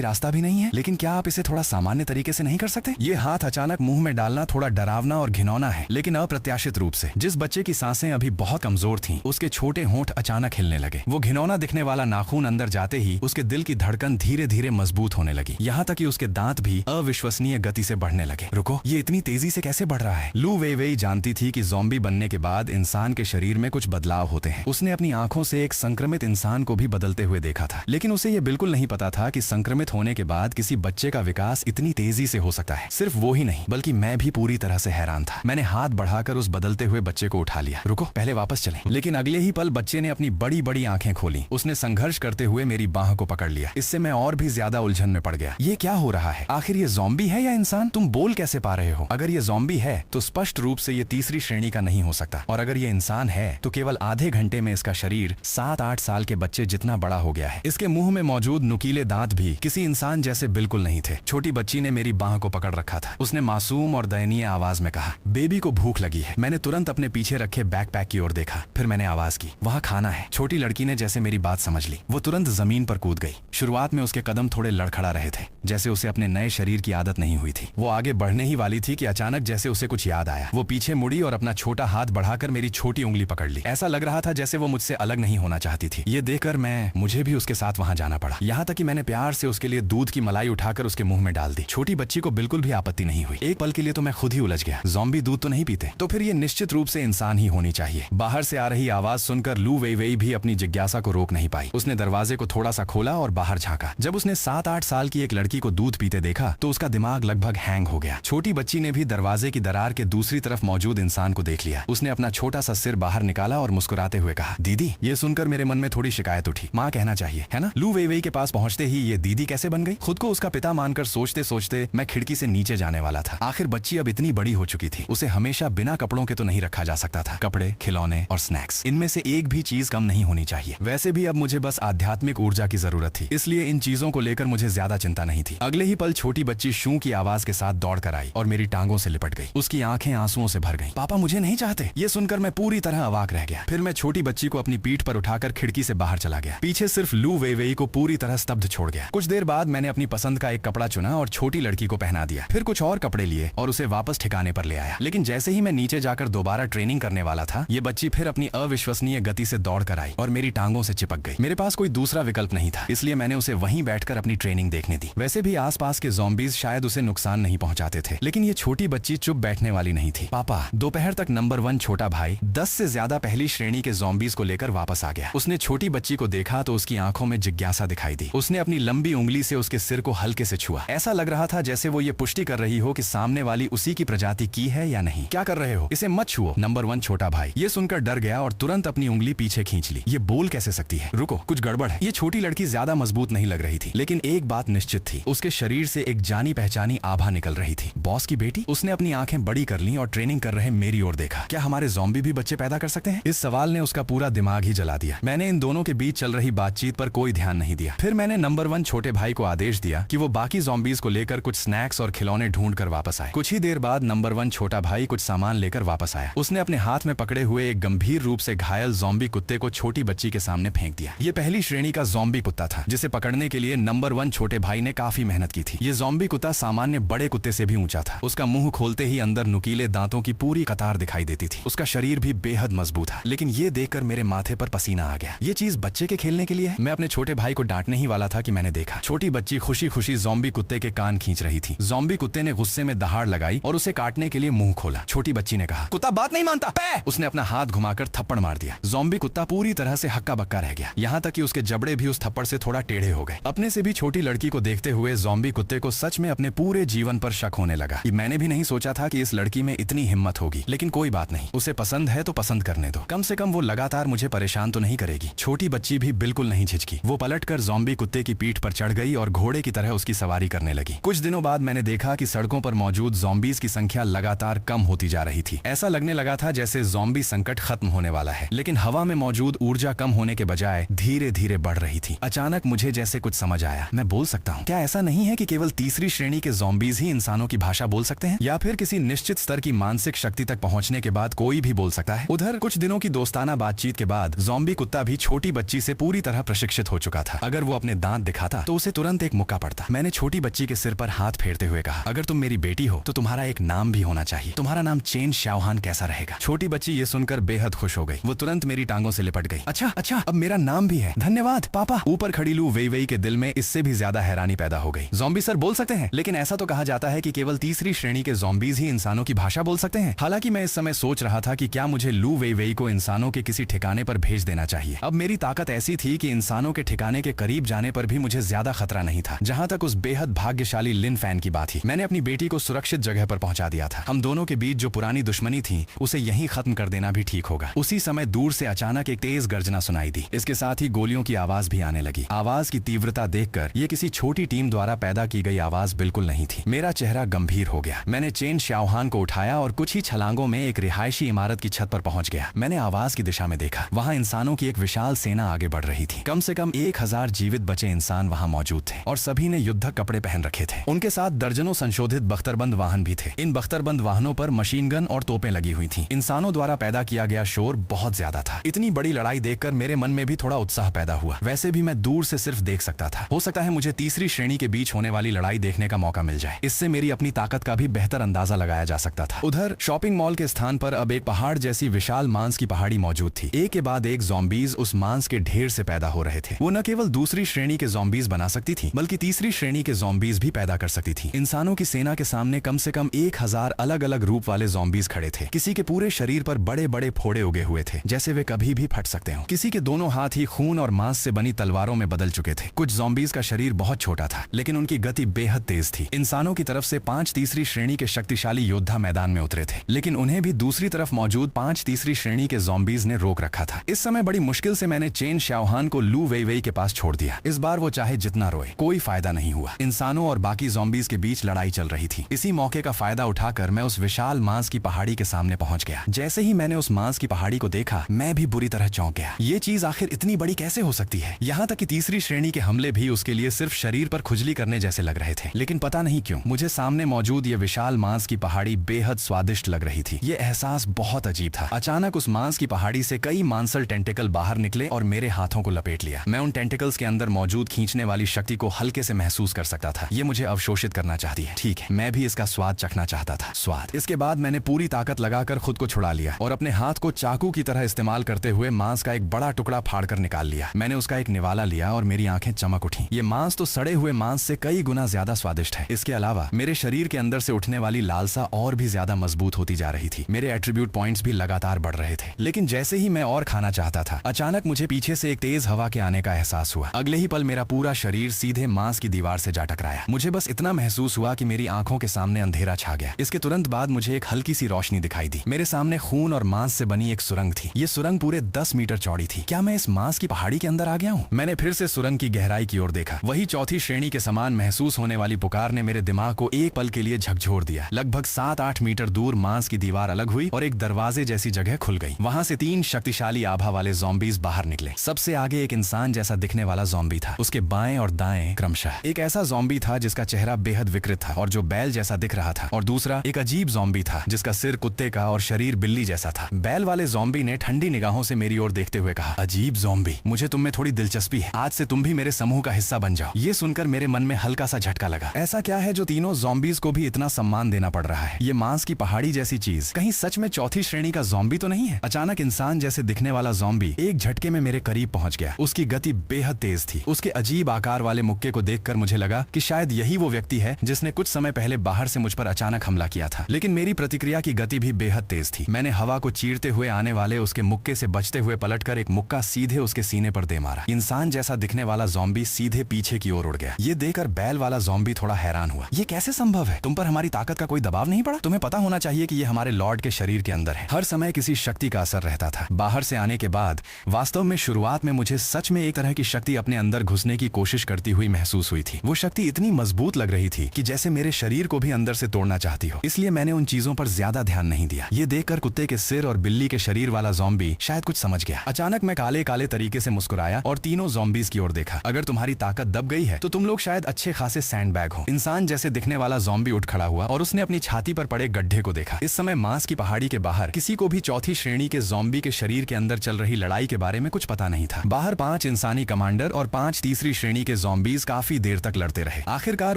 रास्ता भी नहीं है, लेकिन क्या आप इसे थोड़ा सामान्य तरीके से नहीं कर सकते? ये हाथ अचानक मुंह में डालना थोड़ा डरावना और घिनौना है, लेकिन अप्रत्याशित रूप से जिस बच्चे की सांसें अभी बहुत कमजोर थीं, उसके छोटे होंठ अचानक हिलने लगे। वो घिनौना दिखने वाला नाखून अंदर जाते ही उसके दिल की धड़कन धीरे धीरे मजबूत होने लगी, यहाँ तक कि उसके दांत भी अविश्वसनीय गति से बढ़ने लगे। रुको, ये इतनी तेजी से कैसे बढ़ रहा है? लू वेई वेई जानती थी कि ज़ॉम्बी बनने के बाद इंसान के शरीर में कुछ बदलाव होते हैं। उसने अपनी आंखों से एक संक्रमित इंसान को भी बदलते हुए देखा था, लेकिन उसे यह बिल्कुल नहीं पता था कि संक्रमित होने के बाद किसी बच्चे का विकास इतनी तेजी से हो सकता है। सिर्फ वो ही नहीं, बल्कि मैं भी पूरी तरह से हैरान था। मैंने हाथ बढ़ाकर उस बदलते हुए बच्चे को उठा लिया। रुको, पहले वापस चलें। लेकिन अगले ही पल बच्चे ने अपनी बड़ी बड़ी आंखें खोली। उसने संघर्ष करते हुए मेरी बाह को पकड़ लिया। इससे मैं और भी ज्यादा उलझन में पड़ गया। ये क्या हो रहा है? आखिर ये ज़ॉम्बी है या इंसान? तुम बोल कैसे पा रहे हो? अगर ये ज़ॉम्बी है तो स्पष्ट रूप से ये तीसरी श्रेणी का नहीं हो सकता, और अगर ये इंसान है तो केवल आधे घंटे में इसका शरीर 7-8 साल के बच्चे जितना बड़ा हो गया है। इसके मुंह में मौजूद नुकीले दांत भी किसी इंसान जैसे बिल्कुल नहीं थे। छोटी बच्ची ने मेरी बाह को पकड़ रखा था। उसने मासूम और दयनीय आवाज में कहा, बेबी को भूख लगी है। मैंने तुरंत अपने पीछे रखे बैकपैक की ओर देखा। फिर मैंने आवाज की, वहाँ खाना है। छोटी लड़की ने जैसे मेरी बात समझ ली। वो तुरंत जमीन पर कूद गई। शुरुआत में उसके कदम थोड़े लड़खड़ा रहे थे, जैसे उसे अपने नए शरीर की आदत नहीं हुई थी। वो आगे बढ़ने ही वाली थी कि अचानक जैसे उसे कुछ याद आया। वो पीछे मुड़ी और अपना छोटा हाथ बढ़ाकर मेरी छोटी उंगली पकड़ ली। ऐसा लग रहा था जैसे वो मुझसे अलग नहीं होना चाहती थी। ये देखकर मुझे भी उसके साथ वहां जाना पड़ा। यहाँ तक कि मैंने प्यार से उसके लिए दूध की मलाई उठाकर उसके मुंह में डाल दी। छोटी बच्ची को बिल्कुल भी आपत्ति नहीं हुई। एक पल के लिए तो मैं खुद ही उलझ गया। ज़ॉम्बी दूध तो नहीं पीते, तो फिर ये निश्चित रूप से इंसान ही होनी चाहिए। बाहर से आ रही आवाज सुनकर लू वेई वेई भी अपनी जिज्ञासा को रोक नहीं पाई। उसने दरवाजे को थोड़ा सा खोला और बाहर झांका। जब उसने 7-8 साल की एक लड़की को दूध पीते देखा तो उसका दिमाग लगभग हैंग हो गया। छोटी बच्ची ने भी दरवाजे की दरार के दूसरी तरफ मौजूद इंसान को देख लिया। उसने अपना छोटा सा सिर बाहर निकाला और मुस्कुराते हुए कहा, दीदी। ये सुनकर मेरे मन में थोड़ी शिकायत उठी। माँ कहना चाहिए, है ना? लू वेई वेई के पास पहुंचते ही ये दीदी कैसे बन गई? खुद को उसका पिता मानकर सोचते सोचते मैं खिड़की से नीचे जाने वाला था। आखिर बच्ची अब इतनी बड़ी हो चुकी थी, उसे हमेशा बिना कपड़ों के तो नहीं रखा जा सकता था। कपड़े, खिलौने और स्नैक्स, इनमें से एक भी चीज कम नहीं होनी चाहिए। वैसे भी अब मुझे बस आध्यात्मिक ऊर्जा की जरूरत थी, इसलिए इन चीजों को लेकर मुझे ज्यादा चिंता नहीं थी। अगले ही पल छोटी बच्ची शू की आवाज के साथ दौड़ कर आई और मेरी टांगों से लिपट गई। उसकी आंखें आंसुओं से भर गईं। पापा मुझे नहीं चाहते। ये सुनकर मैं पूरी तरह अवाक रह गया। फिर मैं छोटी बच्ची को अपनी पीठ पर उठाकर खिड़की से बाहर चला गया। पीछे सिर्फ लू वेई वेई को पूरी तरह स्तब्ध छोड़ गया। कुछ देर बाद मैंने अपनी पसंद का एक कपड़ा चुना और छोटी लड़की को पहना दिया। फिर कुछ और कपड़े लिए और उसे वापस ठिकाने पर ले आया। लेकिन जैसे ही मैं नीचे जाकर दोबारा ट्रेनिंग करने वाला था, ये बच्ची फिर अपनी अविश्वसनीय गति से दौड़ कर आई और मेरी टांगों से चिपक गई। मेरे पास कोई दूसरा विकल्प नहीं था, इसलिए मैंने उसे वहीं बैठकर अपनी ट्रेनिंग देखने दी। वैसे भी आसपास के ज़ॉम्बीज शायद उसे नुकसान नहीं पहुंचाते थे, लेकिन ये छोटी बच्ची चुप बैठने वाली नहीं थी। पापा, दोपहर तक नंबर 1 छोटा भाई 10 से ज्यादा पहली श्रेणी के ज़ॉम्बीज को लेकर वापस आ गया। उसने छोटी बच्ची को देखा तो उसकी आंखों में जिज्ञासा दिखाई दी। उसने अपनी लंबी उंगली से उसके सिर को हल्के से छुआ। ऐसा लग रहा था जैसे वो ये पुष्टि कर रही हो कि सामने वाली उसी की प्रजाति की है या नहीं। क्या कर रहे हो? इसे मत छुओ। नंबर 1 छोटा भाई ये सुनकर डर गया और तुरंत अपनी उंगली पीछे खींच ली। ये बोल कैसे सकती है? रुको, कुछ गड़बड़ है। ये छोटी लड़की ज्यादा मजबूत नहीं लग रही थी, लेकिन एक बात निश्चित थी, उसके शरीर से एक जानी पहचानी आभा निकल रही थी। बॉस की बेटी? उसने अपनी आंखें बड़ी कर ली और ट्रेनिंग कर रहे मेरी ओर देखा। क्या हमारे ज़ॉम्बी भी बच्चे पैदा कर सकते हैं? इस सवाल ने उसका पूरा दिमाग ही जला दिया। मैंने इन दोनों के बीच चल रही बातचीत पर कोई ध्यान नहीं दिया। फिर मैंने नंबर 1 छोटे भाई को आदेश दिया कि वो बाकी ज़ॉम्बीज को लेकर कुछ स्नैक्स और खिलौने ढूंढ कर वापस आए। कुछ ही देर बाद नंबर 1 छोटा भाई कुछ सामान लेकर वापस आया। उसने अपने हाथ में पकड़े हुए एक गंभीर रूप से घायल ज़ॉम्बी कुत्ते को छोटी बच्ची के सामने फेंक दिया। ये पहली श्रेणी का ज़ॉम्बी कुत्ता था, जिसे पकड़ने के लिए नंबर 1 छोटे भाई ने काफी मेहनत की थी। ये ज़ॉम्बी कुत्ता सामान्य बड़े कुत्ते से भी ऊंचा था। उसका मुंह खोलते ही अंदर नुकीले दांतों की पूरी कतार दिखाई देती थी। उसका शरीर भी बेहद मजबूत था, लेकिन ये देखकर मेरे माथे पर पसीना आ गया। ये चीज बच्चे के खेलने के लिए है? मैं अपने छोटे भाई को डांटने ही वाला था कि मैंने देखा छोटी बच्ची खुशी खुशी ज़ॉम्बी कुत्ते के कान खींच रही थी। ज़ॉम्बी कुत्ते ने गुस्से में दहाड़ लगाई और उसे काटने के लिए मुंह खोला। छोटी बच्ची ने कहा, कुत्ता बात नहीं मानता। उसने अपना हाथ घुमाकर थप्पड़ मार दिया। ज़ॉम्बी कुत्ता पूरी तरह से हक्का बक्का रह गया, यहाँ तक कि उसके जबड़े भी उस थप्पड़ से थोड़ा टेढ़े हो गए। अपने से भी छोटी लड़की को देखते हुए ज़ॉम्बी कुत्ते को सच में अपने पूरे जीवन पर शक होने लगा। मैंने भी नहीं सोचा था कि इस लड़की में इतनी हिम्मत होगी, लेकिन कोई बात नहीं, उसे पसंद है तो पसंद करने दो। कम से कम वो लगातार मुझे परेशान तो नहीं करेगी। छोटी बच्ची भी बिल्कुल नहीं झिझकी। वो पलटकर ज़ॉम्बी कुत्ते की पीठ पर चढ़ गई और घोड़े की तरह उसकी सवारी करने लगी। कुछ दिनों बाद मैंने देखा कि सड़कों पर मौजूद ज़ॉम्बीज की संख्या लगातार कम होती जा रही थी। ऐसा लगने लगा था जैसे ज़ॉम्बी संकट खत्म होने वाला है, लेकिन हवा में मौजूद ऊर्जा कम होने के बजाय धीरे धीरे बढ़ रही थी। अचानक मुझे जैसे कुछ समझ आया। मैं बोल सकता हूँ। क्या ऐसा नहीं है कि केवल तीसरी श्रेणी के ज़ॉम्बीज ही इंसानों की भाषा बोल सकते हैं, या फिर किसी निश्चित स्तर की मानसिक शक्ति तक पहुंचने के बाद कोई भी बोल सकता है? उधर उधर कुछ दिनों की दोस्ताना बातचीत के बाद ज़ॉम्बी कुत्ता भी छोटी बच्ची से पूरी तरह प्रशिक्षित हो चुका था। अगर वो अपने दांत दिखाता तो उसे तुरंत एक मुक्का पड़ता। मैंने छोटी बच्ची के सिर पर हाथ फेरते हुए कहा, अगर तुम मेरी बेटी हो तो तुम्हारा एक नाम भी होना चाहिए। तुम्हारा नाम चेन शाओहान कैसा रहेगा? छोटी बच्ची ये सुनकर बेहद खुश हो गई। वो तुरंत मेरी टांगों से लिपट गई। अच्छा अच्छा, अब मेरा नाम भी है, धन्यवाद पापा। ऊपर खड़ी लू वेई वेई के दिल में इससे भी ज्यादा हैरानी पैदा हो गई। ज़ॉम्बी सर बोल सकते हैं, लेकिन ऐसा तो कहा जाता है कि केवल तीसरी श्रेणी के ज़ॉम्बीज ही इंसानों की भाषा बोल सकते हैं। हालांकि मैं इस समय सोच रहा था कि क्या मुझे लू वेई वेई को इंसानों के किसी ठिकाने पर भेज देना चाहिए। अब मेरी ताकत ऐसी थी कि इंसानों के ठिकाने के करीब जाने पर भी मुझे ज्यादा खतरा नहीं था। जहां तक उस बेहद भाग्यशाली लिन फैन की बात थी, मैंने अपनी बेटी को सुरक्षित जगह पर पहुंचा दिया था। हम दोनों के बीच जो पुरानी दुश्मनी थी उसे यहीं खत्म कर देना भी ठीक होगा। उसी समय दूर से अचानक एक तेज गर्जना सुनाई दी। इसके साथ ही गोलियों की आवाज भी आने लगी। आवाज की तीव्रता देखकर ये किसी छोटी टीम द्वारा पैदा की गई आवाज बिल्कुल नहीं थी। मेरा चेहरा गंभीर हो गया। मैंने चेन शाओहान को उठाया और कुछ ही छलांगों में एक रिहायशी इमारत की छत पर पहुंच गया। मैंने आवाज की दिशा में देखा। वहां इंसानों की एक विशाल सेना आगे बढ़ रही थी। कम से कम 1000 जीवित बचे इंसान वहां मौजूद थे और सभी ने युद्धक कपड़े पहन रखे थे। उनके साथ दर्जनों संशोधित बख्तरबंद वाहन भी थे। इन बख्तरबंद वाहनों पर मशीन गन और तोपें लगी हुई थी। इंसानों द्वारा पैदा किया गया शोर बहुत ज्यादा था। इतनी बड़ी लड़ाई देखकर मेरे मन में भी थोड़ा उत्साह पैदा हुआ। वैसे भी मैं दूर से सिर्फ देख सकता था। हो सकता है मुझे तीसरी श्रेणी के बीच होने वाली लड़ाई देखने का मौका मिल जाए। इससे मेरी अपनी ताकत का भी बेहतर अंदाजा लगाया जा सकता था। उधर शॉपिंग मॉल के स्थान पर अब एक पहाड़ जैसी विशाल मांस की पहाड़ी मौजूद थी। एक के बाद एक ज़ॉम्बीज उस मांस के ढेर से पैदा हो रहे थे। वो न केवल दूसरी श्रेणी के ज़ॉम्बीज बना सकती थी, बल्कि तीसरी श्रेणी के ज़ॉम्बीज भी पैदा कर सकती थी। इंसानों की सेना के सामने कम से कम 1000 अलग अलग रूप वाले ज़ॉम्बीज खड़े थे। किसी के पूरे शरीर पर बड़े बड़े फोड़े उगे हुए थे, जैसे वे कभी भी फट सकते हो। किसी के दोनों हाथ ही खून और मांस से बनी तलवारों में बदल चुके थे। कुछ ज़ॉम्बीज का शरीर बहुत छोटा था, लेकिन उनकी गति बेहद तेज थी। इंसानों की तरफ से 5 तीसरी श्रेणी के शक्तिशाली योद्धा मैदान में उतरे थे, लेकिन उन्हें भी दूसरी तरफ मौजूद 5 तीसरी श्रेणी के ज़ॉम्बीज ने रोक रखा था। इस समय बड़ी मुश्किल से मैंने चेन शाओहान को लू वेई वेई के पास छोड़ दिया। इस बार वो चाहे जितना रोए, कोई फायदा नहीं हुआ। इंसानों और बाकी ज़ॉम्बीज के बीच लड़ाई चल रही थी। इसी मौके का फायदा उठाकर मैं उस विशाल मांस की पहाड़ी के सामने पहुंच गया। जैसे ही मैंने उस मांस की पहाड़ी को देखा, मैं भी बुरी तरह चौंक गया। ये चीज आखिर इतनी बड़ी कैसे हो सकती है? यहाँ तक कि तीसरी श्रेणी के हमले भी उसके लिए सिर्फ शरीर पर खुजली करने जैसे लग रहे थे। लेकिन पता नहीं क्यों मुझे सामने मौजूद ये विशाल मांस की पहाड़ी बेहद स्वादिष्ट लग रही थी। ये एहसास बहुत अजीब था। अचानक उस मांस की पहाड़ी से कई मांसल टेंटिकल बाहर निकले और मेरे हाथों को लपेट लिया। मैं उन टेंटिकल्स के अंदर मौजूद खींचने वाली शक्ति को हल्के से महसूस कर सकता था। ये मुझे अवशोषित करना चाहती है। ठीक है, मैं भी इसका स्वाद चखना चाहता था। स्वाद। इसके बाद मैंने पूरी ताकत लगाकर खुद को छुड़ा लिया और अपने हाथ को चाकू की तरह इस्तेमाल करते हुए मांस का एक बड़ा टुकड़ा फाड़कर निकाल लिया। मैंने उसका एक निवाला लिया और मेरी आंखें चमक उठी। ये मांस तो सड़े हुए मांस से कई गुना ज्यादा स्वादिष्ट है। इसके अलावा मेरे शरीर के अंदर से उठने वाली लालसा और भी ज्यादा मजबूत होती जा रही थी। मेरे एट्रीब्यूट पॉइंट्स भी लगातार बढ़ रहे थे। लेकिन जैसे ही मैं और खाना चाहता था, अचानक मुझे पीछे से एक तेज हवा के आने का एहसास हुआ। अगले ही पल मेरा पूरा शरीर सीधे मांस की दीवार से जा टकराया। मुझे बस इतना महसूस हुआ कि मेरी आंखों के सामने अंधेरा छा गया। इसके तुरंत बाद मुझे एक हल्की सी रोशनी दिखाई दी। मेरे सामने खून और मांस से बनी एक सुरंग थी। ये सुरंग पूरे 10 मीटर चौड़ी थी। क्या मैं इस मांस की पहाड़ी के अंदर आ गया हूँ? मैंने फिर से सुरंग की गहराई की ओर देखा। वही चौथी श्रेणी के समान महसूस होने वाली पुकार ने मेरे दिमाग को एक पल के लिए झकझोर दिया। लगभग 7-8 मीटर दूर मांस की दीवार अलग हुई और एक दरवाजे जैसी जगह खुल गई। वहां से 3 शक्तिशाली आभा वाले ज़ॉम्बीज बाहर निकले। सबसे आगे एक इंसान जैसा दिखने वाला ज़ॉम्बी था। उसके बाएं और दाएं क्रमशः एक ऐसा ज़ॉम्बी था जिसका चेहरा बेहद विकृत था और जो बैल जैसा दिख रहा था, और दूसरा एक अजीब ज़ॉम्बी था जिसका सिर कुत्ते का और शरीर बिल्ली जैसा था। बैल वाले ज़ॉम्बी ने ठंडी निगाहों से मेरी ओर देखते हुए कहा, अजीब ज़ॉम्बी, मुझे तुम में थोड़ी दिलचस्पी है। आज से तुम भी मेरे समूह का हिस्सा बन जाओ। ये सुनकर मेरे मन में हल्का सा झटका लगा। ऐसा क्या है जो तीनों ज़ॉम्बीज को भी इतना सम्मान देना पड़ रहा है? ये मांस की पहाड़ी जैसी चीज कहीं सच में चौथी श्रेणी का ज़ॉम्बी तो नहीं है? अचानक इंसान जैसे दिखने वाला ज़ॉम्बी एक झटके में मेरे करीब पहुंच गया। उसकी गति बेहद तेज थी। उसके अजीब आकार वाले मुक्के को देखकर मुझे लगा कि शायद यही वो व्यक्ति है जिसने कुछ समय पहले बाहर से मुझ पर अचानक हमला किया था। लेकिन मेरी प्रतिक्रिया की गति भी बेहद तेज थी। मैंने हवा को चीरते हुए आने वाले उसके मुक्के से बचते हुए पलटकर एक मुक्का सीधे उसके सीने पर दे मारा। इंसान जैसा दिखने वाला ज़ॉम्बी सीधे पीछे की ओर उड़ गया। ये देखकर बैल वाला ज़ॉम्बी थोड़ा हैरान हुआ। ये कैसे संभव है? तुम पर हमारी ताकत का कोई दबाव नहीं पड़ा? तुम्हें पता होना चाहिए कि ये हमारे लॉर्ड के शरीर के अंदर है। हर समय किसी शक्ति का असर रहता था। बाहर से आने के बाद वास्तव में शुरुआत में मुझे सच में एक तरह की शक्ति अपने अंदर घुसने की कोशिश करती हुई महसूस हुई थी। वो शक्ति इतनी मजबूत लग रही थी कि जैसे मेरे शरीर को भी अंदर से तोड़ना चाहती हो। इसलिए मैंने उन चीजों पर ज्यादा ध्यान नहीं दिया। ये देखकर कुत्ते के सिर और बिल्ली के शरीर वाला ज़ॉम्बी शायद कुछ समझ गया। अचानक मैं काले काले तरीके से मुस्कुराया और तीनों ज़ॉम्बीज की ओर देखा। अगर तुम्हारी ताकत दब गई है तो तुम लोग शायद अच्छे खासे सैंडबैग हो। इंसान जैसे दिखने वाला ज़ॉम्बी उठ खड़ा हुआ और उसने अपनी छाती पर पड़े गड्ढे को देखा। इस समय मांस की पहाड़ी के बाहर किसी को भी चौथी चौथी श्रेणी के ज़ॉम्बी के शरीर के अंदर चल रही लड़ाई के बारे में कुछ पता नहीं था। बाहर 5 इंसानी कमांडर और 5 तीसरी श्रेणी के ज़ॉम्बीज काफी देर तक लड़ते रहे। आखिरकार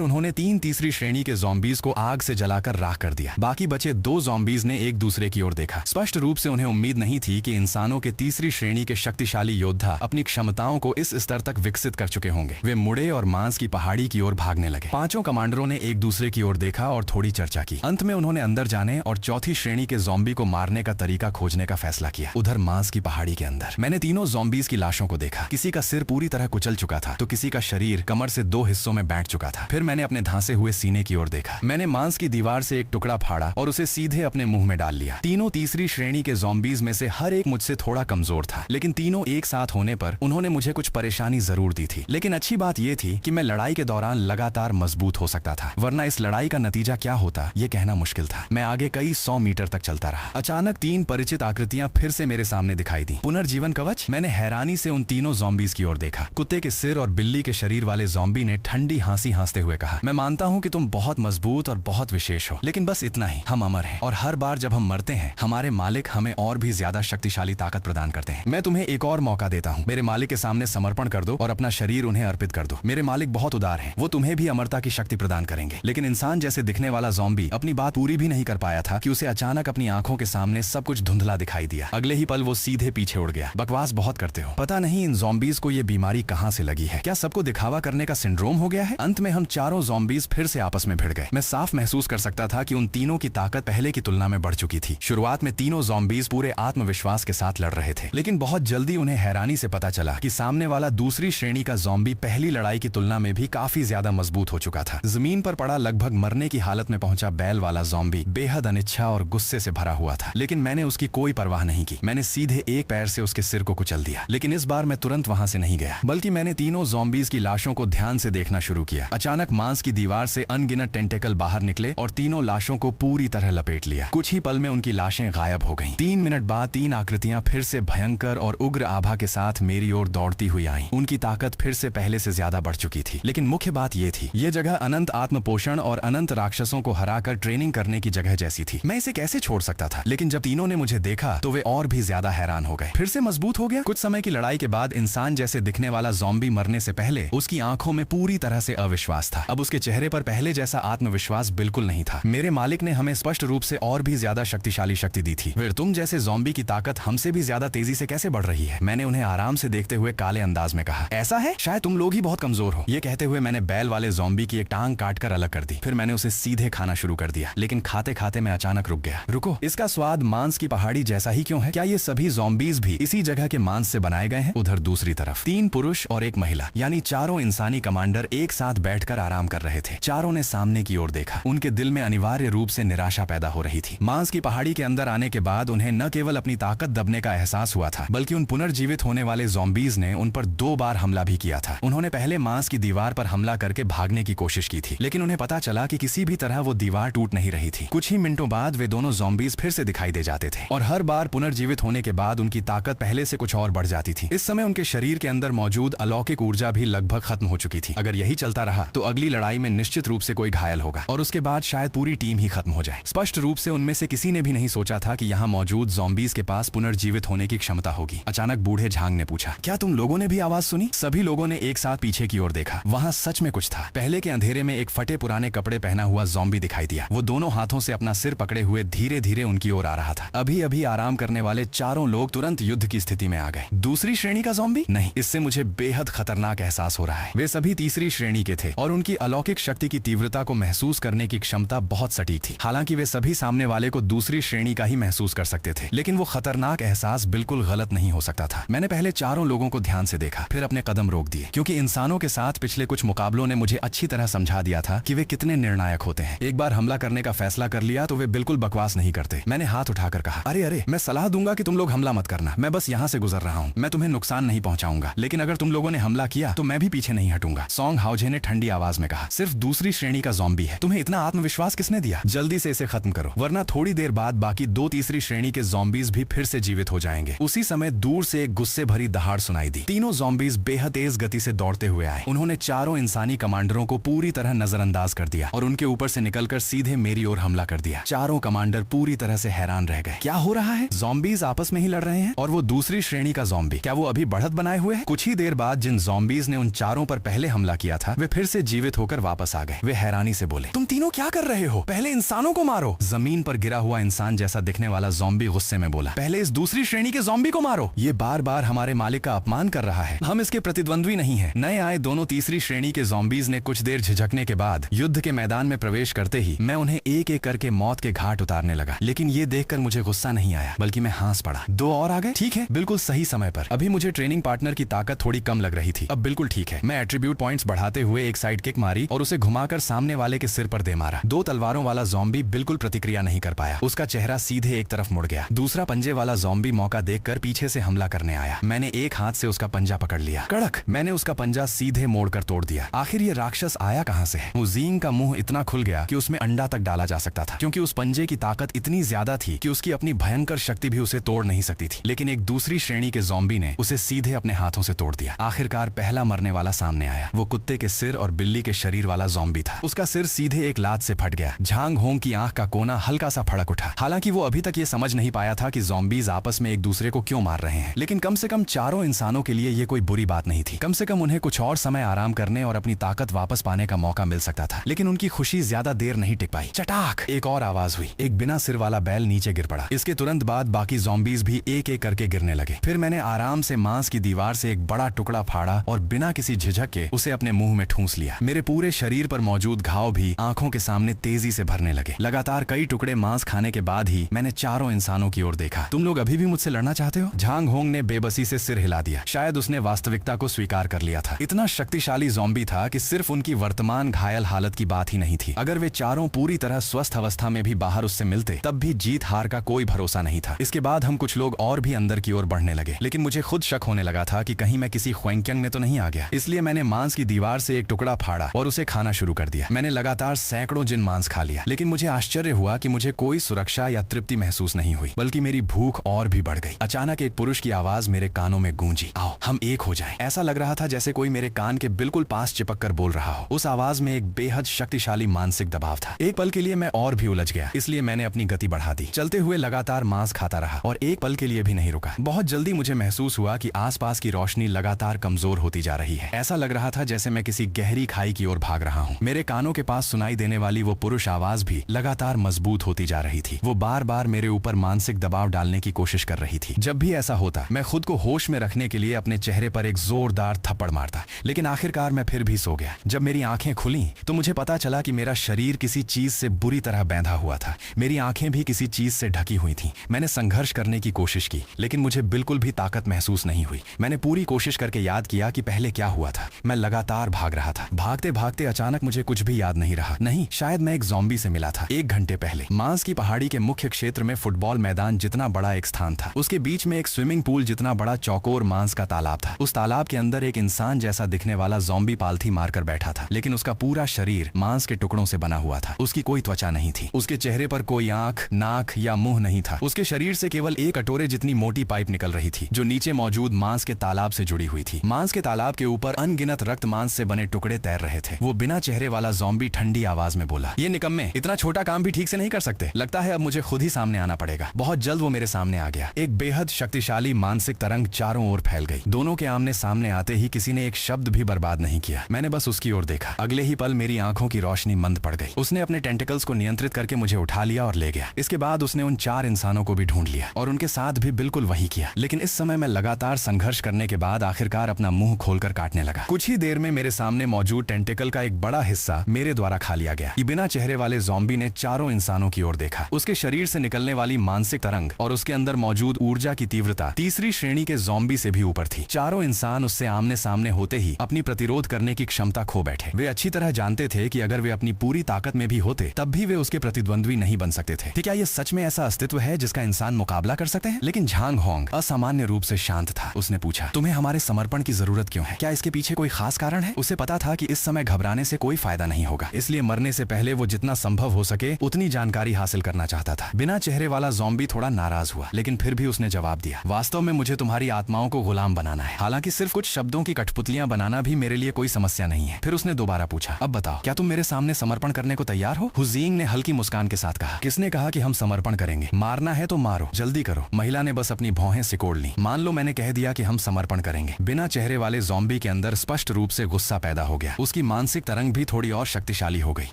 उन्होंने 3 तीसरी श्रेणी के ज़ॉम्बीज को आग से जलाकर राख कर दिया। बाकी बचे 2 ज़ॉम्बीज ने एक दूसरे की ओर देखा। स्पष्ट रूप से उन्हें उम्मीद नहीं थी कि इंसानों के तीसरी श्रेणी के शक्तिशाली योद्धा अपनी क्षमताओं को इस स्तर तक विकसित कर चुके होंगे। वे मुड़े और मांस की पहाड़ी की ओर भागने लगे। 5 कमांडरों ने एक दूसरे की ओर देखा और थोड़ी चर्चा की। अंत में उन्होंने अंदर जाने और चौथी श्रेणी के ज़ॉम्बी को मारने का तरीका खोजने का फैसला किया। उधर मांस की पहाड़ी के अंदर मैंने तीनों ज़ॉम्बीज की लाशों को देखा। किसी का सिर पूरी तरह कुचल चुका था तो किसी का शरीर कमर से 2 हिस्सों में बैठ चुका था। फिर मैंने अपने धांसे हुए सीने की ओर देखा। मैंने मांस की दीवार से एक टुकड़ा फाड़ा और उसे सीधे अपने मुंह में डाल लिया। तीनों तीसरी श्रेणी के ज़ॉम्बीज में से हर एक मुझसे थोड़ा कमजोर था, लेकिन तीनों एक साथ होने पर उन्होंने मुझे कुछ परेशानी जरूर दी थी। लेकिन अच्छी बात यह थी कि मैं लड़ाई के दौरान लगातार मजबूत हो सकता था, वरना इस लड़ाई का नतीजा क्या होता ये कहना मुश्किल था। मैं आगे कई 100 मीटर तक चलता रहा। अचानक 3 परिचित आकृतियां फिर से मेरे सामने दिखाई दी। पुनर्जीवन कवच। मैंने हैरानी से उन तीनों ज़ॉम्बीज की ओर देखा। कुत्ते के सिर और बिल्ली के शरीर वाले ज़ॉम्बी ने ठंडी हंसी हंसते हुए कहा, मैं मानता हूँ कि तुम बहुत मजबूत और बहुत विशेष हो, लेकिन बस इतना ही, हम अमर हैं और हर बार जब हम मरते हैं हमारे मालिक हमें और भी ज्यादा शक्तिशाली ताकत प्रदान करते हैं। मैं तुम्हें एक और मौका देता हूँ, मेरे मालिक के सामने समर्पण कर दो और अपना शरीर उन्हें अर्पित कर दो। मेरे मालिक बहुत उदार हैं, वो तुम्हें भी अमरता की शक्ति प्रदान करेंगे। लेकिन इंसान जैसे दिखने वाला ज़ॉम्बी अपनी बात पूरी भी नहीं कर पाया था कि उसे अचानक अपनी आंखों के सामने सब कुछ धुंधला दिखाई दिया। अगले ही पल वो सीधे पीछे उड़ गया। बकवास बहुत करते हो, पता नहीं इन ज़ॉम्बीज को ये बीमारी कहाँ से लगी है। क्या सबको दिखावा करने का सिंड्रोम हो गया है? अंत में हम चारों ज़ॉम्बीज फिर से आपस में भिड़ गए। मैं साफ महसूस कर सकता था कि उन तीनों की ताकत पहले की तुलना में बढ़ चुकी थी। शुरुआत में तीनों ज़ॉम्बीज पूरे आत्मविश्वास के साथ लड़ रहे थे, लेकिन बहुत जल्दी उन्हें हैरानी से पता चला कि सामने वाला दूसरी श्रेणी का ज़ॉम्बी पहली लड़ाई की तुलना में भी काफी ज्यादा मजबूत हो चुका था। जमीन पर पड़ा लगभग मरने की हालत में पहुंचा बैल वाला ज़ॉम्बी बेहद अनिच्छा और गुस्से से भरा हुआ था, लेकिन मैंने उसकी कोई परवाह नहीं की। मैंने सीधे एक पैर से उसके सिर को कुचल दिया। लेकिन इस बार मैं तुरंत वहां से नहीं गया, बल्कि मैंने तीनों ज़ॉम्बीज की लाशों को ध्यान से देखना शुरू किया। अचानक मांस की दीवार से अनगिनत टेंटेकल बाहर निकले और तीनों लाशों को पूरी तरह लपेट लिया। कुछ ही पल में उनकी लाशें गायब हो गईं। 3 मिनट बाद 3 आकृतियां फिर से भयंकर और उग्र आभा के साथ मेरी ओर दौड़ती हुई आईं। उनकी ताकत फिर से पहले से ज्यादा बढ़ चुकी थी, लेकिन मुख्य बात यह थी, यह जगह अनंत आत्म पोषण और अनंत राक्षसों को हराकर ट्रेनिंग करने की जगह जैसी थी। मैं इसे कैसे छोड़ सकता था? लेकिन जब तीनों ने मुझे देखा तो वे और भी ज्यादा हैरान हो गए। फिर से मजबूत हो गया। कुछ समय की लड़ाई के बाद इंसान जैसे दिखने वाला ज़ॉम्बी मरने से पहले उसकी आंखों में पूरी तरह से अविश्वास था। अब उसके चेहरे पर पहले जैसा आत्मविश्वास बिल्कुल नहीं था। मेरे मालिक ने हमें स्पष्ट रूप से और भी ज्यादा शक्तिशाली शक्ति दी थी। फिर तुम जैसे ज़ॉम्बी की ताकत हमसे भी ज्यादा तेजी से कैसे बढ़ रही है? मैंने उन्हें आराम से देखते हुए काले अंदाज में कहा। ऐसा है, शायद तुम लोग ही बहुत कमजोर हो। ये कहते हुए मैंने बैल वाले ज़ॉम्बी की एक टांग काटकर अलग कर दी। फिर मैंने उसे सीधे खाना शुरू कर दिया, लेकिन खाते खाते मैं अचानक रुक गया। रुको, इसका स्वाद मांस की पहाड़ी जैसा ही क्यों है? क्या ये सभी ज़ॉम्बीज भी इसी जगह के मांस से बनाए गए हैं? उधर दूसरी तरफ 3 पुरुष और एक महिला, यानी चारों इंसानी कमांडर एक साथ बैठकर आराम कर रहे थे। चारों ने सामने की ओर देखा। उनके दिल में अनिवार्य रूप से निराशा पैदा हो रही थी। मांस की पहाड़ी के अंदर आने के बाद उन्हें न केवल अपनी ताकत दबने का एहसास हुआ था, बल्कि उन पुनर्जीवित होने वाले ज़ॉम्बीज ने उन पर 2 बार हमला भी किया था। उन्होंने पहले मांस की दीवार पर हमला करके भागने की कोशिश की थी, लेकिन उन्हें पता चला कि किसी भी तरह वो दीवार टूट नहीं रही थी। कुछ ही मिनटों बाद वे दोनों ज़ॉम्बीज फिर से दिखाई दे जाते थे और हर बार पुनर्जीवित होने के बाद उनकी ताकत पहले से कुछ और बढ़ जाती थी। इस समय उनके शरीर के अंदर मौजूद अलौकिक ऊर्जा भी लगभग खत्म हो चुकी थी। अगर यही चलता रहा तो अगली लड़ाई में निश्चित रूप से कोई घायल होगा और उसके बाद शायद पूरी टीम ही खत्म हो जाए। स्पष्ट रूप से उनमें से किसी ने भी नहीं सोचा था कि यहाँ मौजूद ज़ॉम्बीज के पास पुनर्जीवित होने की क्षमता होगी। अचानक बूढ़े झांग ने पूछा, क्या तुम लोगों ने भी आवाज सुनी? सभी लोगों ने एक साथ पीछे की ओर देखा। वहाँ सच में कुछ था। पहले के अंधेरे में एक फटे पुराने कपड़े पहना हुआ ज़ॉम्बी दिखाई दिया। वो दोनों हाथों से अपना सिर पकड़े हुए धीरे धीरे उनकी ओर आ रहा था। अभी अभी आराम करने वाले चारों लोग तुरंत युद्ध की स्थिति में आ गए। दूसरी श्रेणी का ज़ॉम्बी? नहीं, इससे मुझे बेहद खतरनाक एहसास हो रहा है। वे सभी तीसरी श्रेणी के थे और उनकी अलौकिक शक्ति की तीव्रता को महसूस करने की क्षमता बहुत सटीक थी। हालांकि वे सभी सामने वाले को दूसरी श्रेणी का ही महसूस कर सकते थे, लेकिन वो खतरनाक एहसास बिल्कुल गलत नहीं हो सकता था। मैंने पहले चारों लोगों को ध्यान से देखा, फिर अपने कदम रोक दिए, क्योंकि इंसानों के साथ पिछले कुछ मुकाबलों ने मुझे अच्छी तरह समझा दिया था कि वे कितने निर्णायक होते हैं। एक बार हमला करने का फैसला कर लिया तो वे बिल्कुल बकवास नहीं करते। मैंने हाथ उठाकर कहा, अरे अरे, मैं सलाह दूंगा कि तुम लोग हमला मत करना। मैं बस यहाँ से गुजर रहा हूँ, मैं तुम्हें नुकसान नहीं पहुंचाऊंगा, लेकिन अगर तुम लोगों ने हमला किया तो मैं भी पीछे नहीं हटूंगा। सॉन्ग हाउजे ने ठंडी आवाज में कहा, सिर्फ दूसरी श्रेणी का ज़ॉम्बी है, तुम्हें इतना आत्मविश्वास किसने दिया? जल्दी से इसे खत्म करो, वरना थोड़ी देर बाद बाकी 2 तीसरी श्रेणी के ज़ॉम्बीज भी फिर से जीवित हो जाएंगे। उसी समय दूर से एक गुस्से भरी दहाड़ सुनाई दी। तीनों ज़ॉम्बीज बेहद तेज गति से दौड़ते हुए आए। उन्होंने चारों इंसानी कमांडरों को पूरी तरह नजरअंदाज कर दिया और उनके ऊपर से निकलकर सीधे मेरी ओर हमला कर दिया। चारों कमांडर पूरी तरह से हैरान रह गए। क्या क्या हो रहा है? ज़ॉम्बीज आपस में ही लड़ रहे हैं और वो दूसरी श्रेणी का ज़ॉम्बी, क्या वो अभी बढ़त बनाए हुए है? कुछ ही देर बाद जिन ज़ॉम्बीज ने उन चारों पर पहले हमला किया था वे फिर से जीवित होकर वापस आ गए। वे हैरानी से बोले, तुम तीनों क्या कर रहे हो? पहले इंसानों को मारो। जमीन पर गिरा हुआ इंसान जैसा दिखने वाला ज़ॉम्बी गुस्से में बोला, पहले इस दूसरी श्रेणी के ज़ॉम्बी को मारो। ये बार बार हमारे मालिक का अपमान कर रहा है, हम इसके प्रतिद्वंद्वी नहीं है। नए आए दोनों तीसरी श्रेणी के ज़ॉम्बीज ने कुछ देर झिझकने के बाद युद्ध के मैदान में प्रवेश करते ही मैं उन्हें एक एक करके मौत के घाट उतारने लगा। लेकिन ये देखकर मुझे गुस्सा नहीं आया बल्कि मैं हंस पड़ा। दो और आ गए, ठीक है, बिल्कुल सही समय पर। अभी मुझे ट्रेनिंग पार्टनर की ताकत थोड़ी कम लग रही थी, अब बिल्कुल ठीक है। मैं एट्रीब्यूट पॉइंट्स बढ़ाते हुए एक साइड किक मारी और उसे घुमाकर सामने वाले के सिर पर दे मारा। दो तलवारों वाला ज़ॉम्बी बिल्कुल प्रतिक्रिया नहीं कर पाया, उसका चेहरा सीधे एक तरफ मुड़ गया। दूसरा पंजे वाला ज़ॉम्बी मौका देखकर पीछे से हमला करने आया। मैंने एक हाथ से उसका पंजा पकड़ लिया, कड़क। मैंने उसका पंजा सीधे मोड़कर तोड़ दिया। आखिर ये राक्षस आया कहां से है? हुज़ीन का मुंह इतना खुल गया कि उसमें अंडा तक डाला जा सकता था, क्योंकि उस पंजे की ताकत इतनी ज्यादा थी कि उसकी अपनी भयंकर शक्ति भी उसे तोड़ नहीं सकती थी। लेकिन एक दूसरी श्रेणी के ज़ॉम्बी ने उसे सीधे अपने हाथों से तोड़ दिया। आखिरकार पहला मरने वाला सामने आया। वो कुत्ते के सिर और बिल्ली के शरीर वाला ज़ॉम्बी था। उसका सिर सीधे एक लात से फट गया। झांग होंग की आंख का कोना हल्का सा फड़क उठा। हालांकि वो अभी तक ये समझ नहीं पाया था कि ज़ॉम्बीज आपस में एक दूसरे को क्यों मार रहे हैं, लेकिन कम से कम चारों इंसानों के लिए ये कोई बुरी बात नहीं थी। कम से कम उन्हें कुछ और समय आराम करने और अपनी ताकत वापस पाने का मौका मिल सकता था। लेकिन उनकी खुशी ज्यादा देर नहीं टिक पाई। चटाक एक और आवाज हुई। एक बिना सिर वाला बैल नीचे गिर पड़ा। इसके तुरंत बाद बाकी ज़ॉम्बीज भी एक एक करके गिरने लगे। फिर मैंने आराम से मांस की दीवार से एक बड़ा टुकड़ा फाड़ा और बिना किसी झिझक के उसे अपने मुंह में ठूंस लिया। मेरे पूरे शरीर पर मौजूद घाव भी आंखों के सामने तेजी से भरने लगे। लगातार कई टुकड़े मांस खाने के बाद ही मैंने चारों इंसानों की ओर देखा। तुम लोग अभी भी मुझसे लड़ना चाहते हो? झांग होंग ने बेबसी से सिर हिला दिया। शायद उसने वास्तविकता को स्वीकार कर लिया था। इतना शक्तिशाली ज़ॉम्बी था कि सिर्फ उनकी वर्तमान घायल हालत की बात ही नहीं थी। अगर वे चारों पूरी तरह स्वस्थ अवस्था में भी बाहर उससे मिलते तब भी जीत हार का कोई भरोसा नहीं था। इसके बाद हम कुछ लोग और भी अंदर की ओर बढ़ने लगे, लेकिन मुझे खुद शक होने लगा था कि कहीं मैं किसी ख्वेंक्यंग में तो नहीं आ गया। इसलिए मैंने मांस की दीवार से एक टुकड़ा फाड़ा और उसे खाना शुरू कर दिया। मैंने लगातार सैकड़ों जिन मांस खा लिया, लेकिन मुझे आश्चर्य हुआ कि मुझे कोई सुरक्षा या तृप्ति महसूस नहीं हुई, बल्कि मेरी भूख और भी बढ़ गई। अचानक एक पुरुष की आवाज मेरे कानों में गूंजी, आओ हम एक हो जाएं। ऐसा लग रहा था जैसे कोई मेरे कान के बिल्कुल पास चिपक कर बोल रहा हो। उस आवाज में एक बेहद शक्तिशाली मानसिक दबाव था। एक पल के लिए मैं और भी उलझ गया, इसलिए मैंने अपनी गति बढ़ा दी। चलते हुए लगातार मांस खाता रहा और एक पल के लिए भी नहीं रुका। बहुत जल्दी मुझे महसूस हुआ कि आसपास की रोशनी लगातार कमजोर होती जा रही है। ऐसा लग रहा था जैसे मैं किसी गहरी खाई की ओर भाग रहा हूँ। मेरे कानों के पास सुनाई देने वाली वो पुरुष आवाज भी लगातार मजबूत होती जा रही थी। वो बार बार मेरे ऊपर मानसिक दबाव डालने की कोशिश कर रही थी। जब भी ऐसा होता मैं खुद को होश में रखने के लिए अपने चेहरे पर एक जोरदार थप्पड़ मारता, लेकिन आखिरकार मैं फिर भी सो गया। जब मेरी आंखें खुली तो मुझे पता चला कि मेरा शरीर किसी चीज से बुरी तरह बैंधा हुआ था। मेरी आंखें भी किसी चीज से ढकी हुई थीं। मैंने संघर्ष करने की कोशिश की, लेकिन मुझे बिल्कुल भी ताकत महसूस नहीं हुई। मैंने पूरी कोशिश करके याद किया कि पहले क्या हुआ था। मैं लगातार भाग रहा था। भागते भागते अचानक मुझे कुछ भी याद नहीं रहा। नहीं, शायद मैं एक ज़ॉम्बी से मिला था 1 घंटे पहले। मांस की पहाड़ी के मुख्य क्षेत्र में फुटबॉल मैदान जितना बड़ा एक स्थान था। उसके बीच में एक स्विमिंग पूल जितना बड़ा चौकोर मांस का तालाब था। उस तालाब के अंदर एक इंसान जैसा दिखने वाला ज़ॉम्बी पालथी मारकर बैठा था, लेकिन उसका पूरा शरीर मांस के टुकड़ों से बना हुआ था। उसकी कोई त्वचा नहीं थी। उसके चेहरे पर कोई आंख, नाक या मुंह नहीं था। उसके शरीर से केवल एक कटोरे जितनी मोटी पाइप निकल रही थी, जो नीचे मौजूद मांस के तालाब से जुड़ी हुई थी। मांस के तालाब के ऊपर अनगिनत रक्त मांस से बने टुकड़े तैर रहे थे। वो बिना चेहरे वाला ज़ॉम्बी ठंडी आवाज में बोला, ये निकम्मे इतना छोटा काम भी ठीक से नहीं कर सकते। लगता है अब मुझे खुद ही सामने आना पड़ेगा। बहुत जल्द वो मेरे सामने आ गया। एक बेहद शक्तिशाली मानसिक तरंग चारों ओर फैल गई। दोनों के आमने सामने आते ही किसी ने एक शब्द भी बर्बाद नहीं किया। मैंने बस उसकी ओर देखा। अगले ही पल मेरी आंखों की रोशनी मंद पड़ गई। उसने अपने टेंटिकल्स को नियंत्रित करके मुझे उठा लिया और ले गया। इसके बाद उसने उन 4 इंसानों को भी ढूंढ लिया और उनके साथ भी बिल्कुल वही किया। लेकिन इस समय मैं लगातार संघर्ष करने के बाद आखिरकार अपना मुंह खोलकर काटने लगा। कुछ ही देर में मेरे सामने मौजूद टेंटिकल का एक बड़ा हिस्सा मेरे द्वारा खा लिया गया। ये बिना चेहरे वाले ज़ॉम्बी ने चारों इंसानों की ओर देखा। उसके शरीर से निकलने वाली मानसिक तरंग और उसके अंदर मौजूद ऊर्जा की तीव्रता तीसरी श्रेणी के ज़ॉम्बी से भी ऊपर थी। चारों इंसान उससे आमने सामने होते ही अपनी प्रतिरोध करने की क्षमता खो बैठे। वे अच्छी तरह जानते थे कि अगर वे अपनी पूरी ताकत में भी होते तब भी वे उसके प्रतिद्वंद्वी नहीं बन सकते थे। क्या ये सच में ऐसा अस्तित्व है जिसका इंसान मुकाबला कर सकते हैं? लेकिन झांग होंग असामान्य रूप से शांत था। उसने पूछा, तुम्हें हमारे समर्पण की जरूरत क्यों है? क्या इसके पीछे कोई खास कारण है? उसे पता था कि इस समय घबराने से कोई फायदा नहीं होगा, इसलिए मरने से पहले वो जितना संभव हो सके उतनी जानकारी हासिल करना चाहता था। बिना चेहरे वाला ज़ॉम्बी थोड़ा नाराज हुआ, लेकिन फिर भी उसने जवाब दिया, वास्तव में मुझे तुम्हारी आत्माओं को गुलाम बनाना है। हालांकि सिर्फ कुछ शब्दों की कठपुतलियां बनाना भी मेरे लिए कोई समस्या नहीं है। फिर उसने दोबारा पूछा, अब बताओ, क्या तुम मेरे सामने समर्पण करने को तैयार हो? हुज़ीन ने हल्की मुस्कान के साथ कहा, किसने कहा कि हम समर्पण करेंगे? मारना है तो मारो, जल्दी करो। महिला ने बस अपनी भौहें सिकोड़ ली। मान लो मैंने कह दिया कि हम समर्पण करेंगे। बिना चेहरे वाले ज़ॉम्बी के अंदर स्पष्ट रूप से गुस्सा पैदा हो गया। उसकी मानसिक तरंग भी थोड़ी और शक्तिशाली हो गई।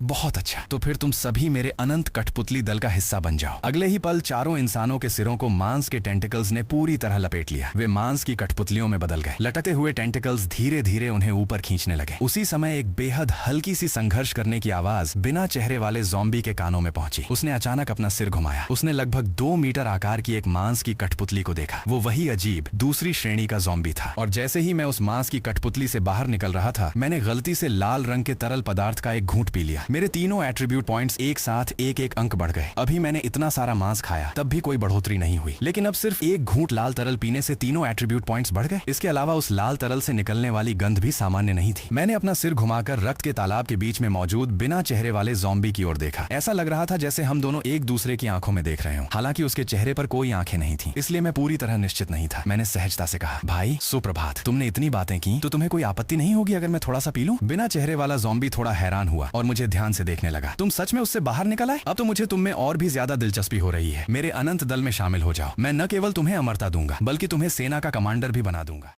बहुत अच्छा, तो फिर तुम सभी मेरे अनंत कठपुतली दल का हिस्सा बन जाओ। अगले ही पल चारों इंसानों के सिरों को मांस के टेंटिकल्स ने पूरी तरह लपेट लिया। वे मांस की कठपुतलियों में बदल गए। लटकते हुए टेंटिकल्स धीरे धीरे उन्हें ऊपर खींचने लगे। उसी समय एक बेहद हल्की सी संघर्ष करने की आवाज बिना चेहरे वाले ज़ॉम्बी के कानों में पहुंची। उसने अचानक अपना सिर घुमाया। उसने लगभग 2 मीटर आकार की एक मांस की कठपुतली को देखा। वो वही अजीब दूसरी श्रेणी का ज़ॉम्बी था। और जैसे ही मैं उस मांस की कठपुतली से बाहर निकल रहा था, मैंने गलती से लाल रंग के तरल पदार्थ का एक घूंट पी लिया। मेरे तीनों एट्रीब्यूट पॉइंट्स एक साथ एक एक अंक बढ़ गए। अभी मैंने इतना सारा मांस खाया, तब भी कोई बढ़ोतरी नहीं हुई, लेकिन अब सिर्फ एक घूंट लाल तरल पीने से तीनों एट्रीब्यूट पॉइंट्स बढ़ गए। इसके अलावा उस लाल तरल से निकलने वाली गंध भी सामान्य नहीं थी। मैंने अपना सिर घुमाकर रक्त के तालाब के बीच में मौजूद बिना चेहरे वाले ज़ॉम्बी की ओर देखा। ऐसा लग रहा था जैसे हम दोनों एक दूसरे की आंखों में देख रहे हों। हालांकि उसके चेहरे पर कोई आंखें नहीं थी, इसलिए मैं पूरी तरह निश्चित नहीं था। मैंने सहजता से कहा, भाई सुप्रभात, तुमने इतनी बातें की तो तुम्हें कोई आपत्ति नहीं होगी अगर मैं थोड़ा सा पी लूं? बिना चेहरे वाला ज़ॉम्बी थोड़ा हैरान हुआ और मुझे ध्यान से देखने लगा। तुम सच में उससे बाहर निकल आए? अब तो मुझे तुम में और भी ज्यादा दिलचस्पी हो रही है। मेरे अनंत दल में शामिल हो जाओ। मैं न केवल तुम्हें अमरता दूंगा, बल्कि तुम्हें सेना का कमांडर भी बना दूंगा।